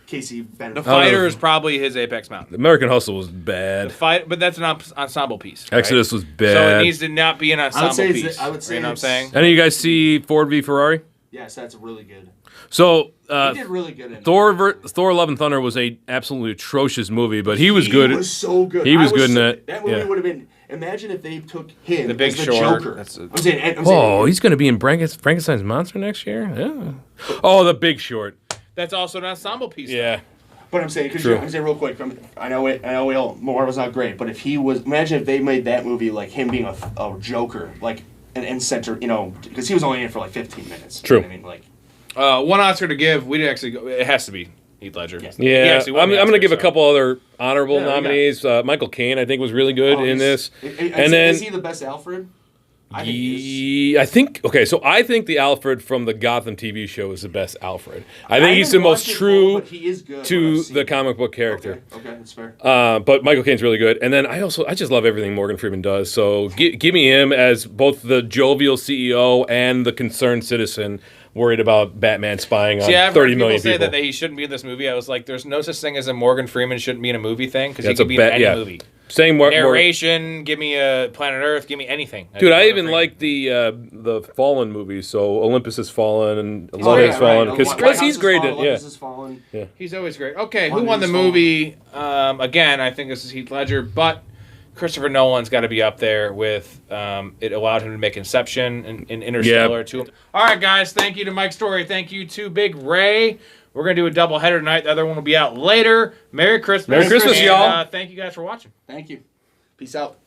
Casey Bennett. The Fighter is probably his apex mountain. American Hustle was bad. But that's an ensemble piece. Right? Exodus was bad. So it needs to not be an ensemble piece. I would say you know what I'm saying? Any of you guys see Ford v Ferrari? Yes, that's really good. So He did really good in Thor: Love and Thunder was a absolutely atrocious movie, but he was good. He was so good. He was good in it. That movie Yeah. would have been. Imagine if they took him The Big as the Short. Joker. That's I'm saying. Oh, he's going to be in Frankenstein's Monster next year. Yeah. Oh, The Big Short. That's also an ensemble piece. Yeah. But I'm saying, True. I'm saying real quick. I know Marvel's not great, but if he was, imagine if they made that movie like him being a Joker, like an center, because he was only in it for like 15 minutes. True. You know what I mean, like. One Oscar to give. We didn't actually go. It has to be Heath Ledger. Yeah, He actually won I'm the going to Oscar, give a so. couple other honorable Yeah, we got- nominees. Michael Caine, I think, was really good in this. And then is he the best Alfred? I think he is. I think okay. So I think the Alfred from the Gotham TV show is the best Alfred. I think he's the haven't most watched it true all, but he is good, to what I've the seen. comic book character. Okay, that's fair. But Michael Caine's really good. And then I just love everything Morgan Freeman does. So give me him as both the jovial CEO and the concerned citizen worried about Batman spying on See, I've 30 heard million people say people. that he shouldn't be in this movie. I was like, there's no such thing as a Morgan Freeman shouldn't be in a movie thing because he That's a could be bet- in any yeah. movie. Saying more, Narration, give me a Planet Earth, give me anything. dude, I Morgan even Freeman. like the Fallen movies. So Olympus Has Fallen and Oh, London Has Fallen White because House he's has great. fallen, At, Olympus yeah. has fallen. He's always great. Okay, who London won the has fallen. movie? Again, I think this is Heath Ledger, but Christopher Nolan's got to be up there with it allowed him to make Inception and Interstellar too. All right, guys, thank you to Mike Story. Thank you to Big Ray. We're going to do a double header tonight. The other one will be out later. Merry Christmas. Merry Christmas, and, y'all. Thank you guys for watching. Thank you. Peace out.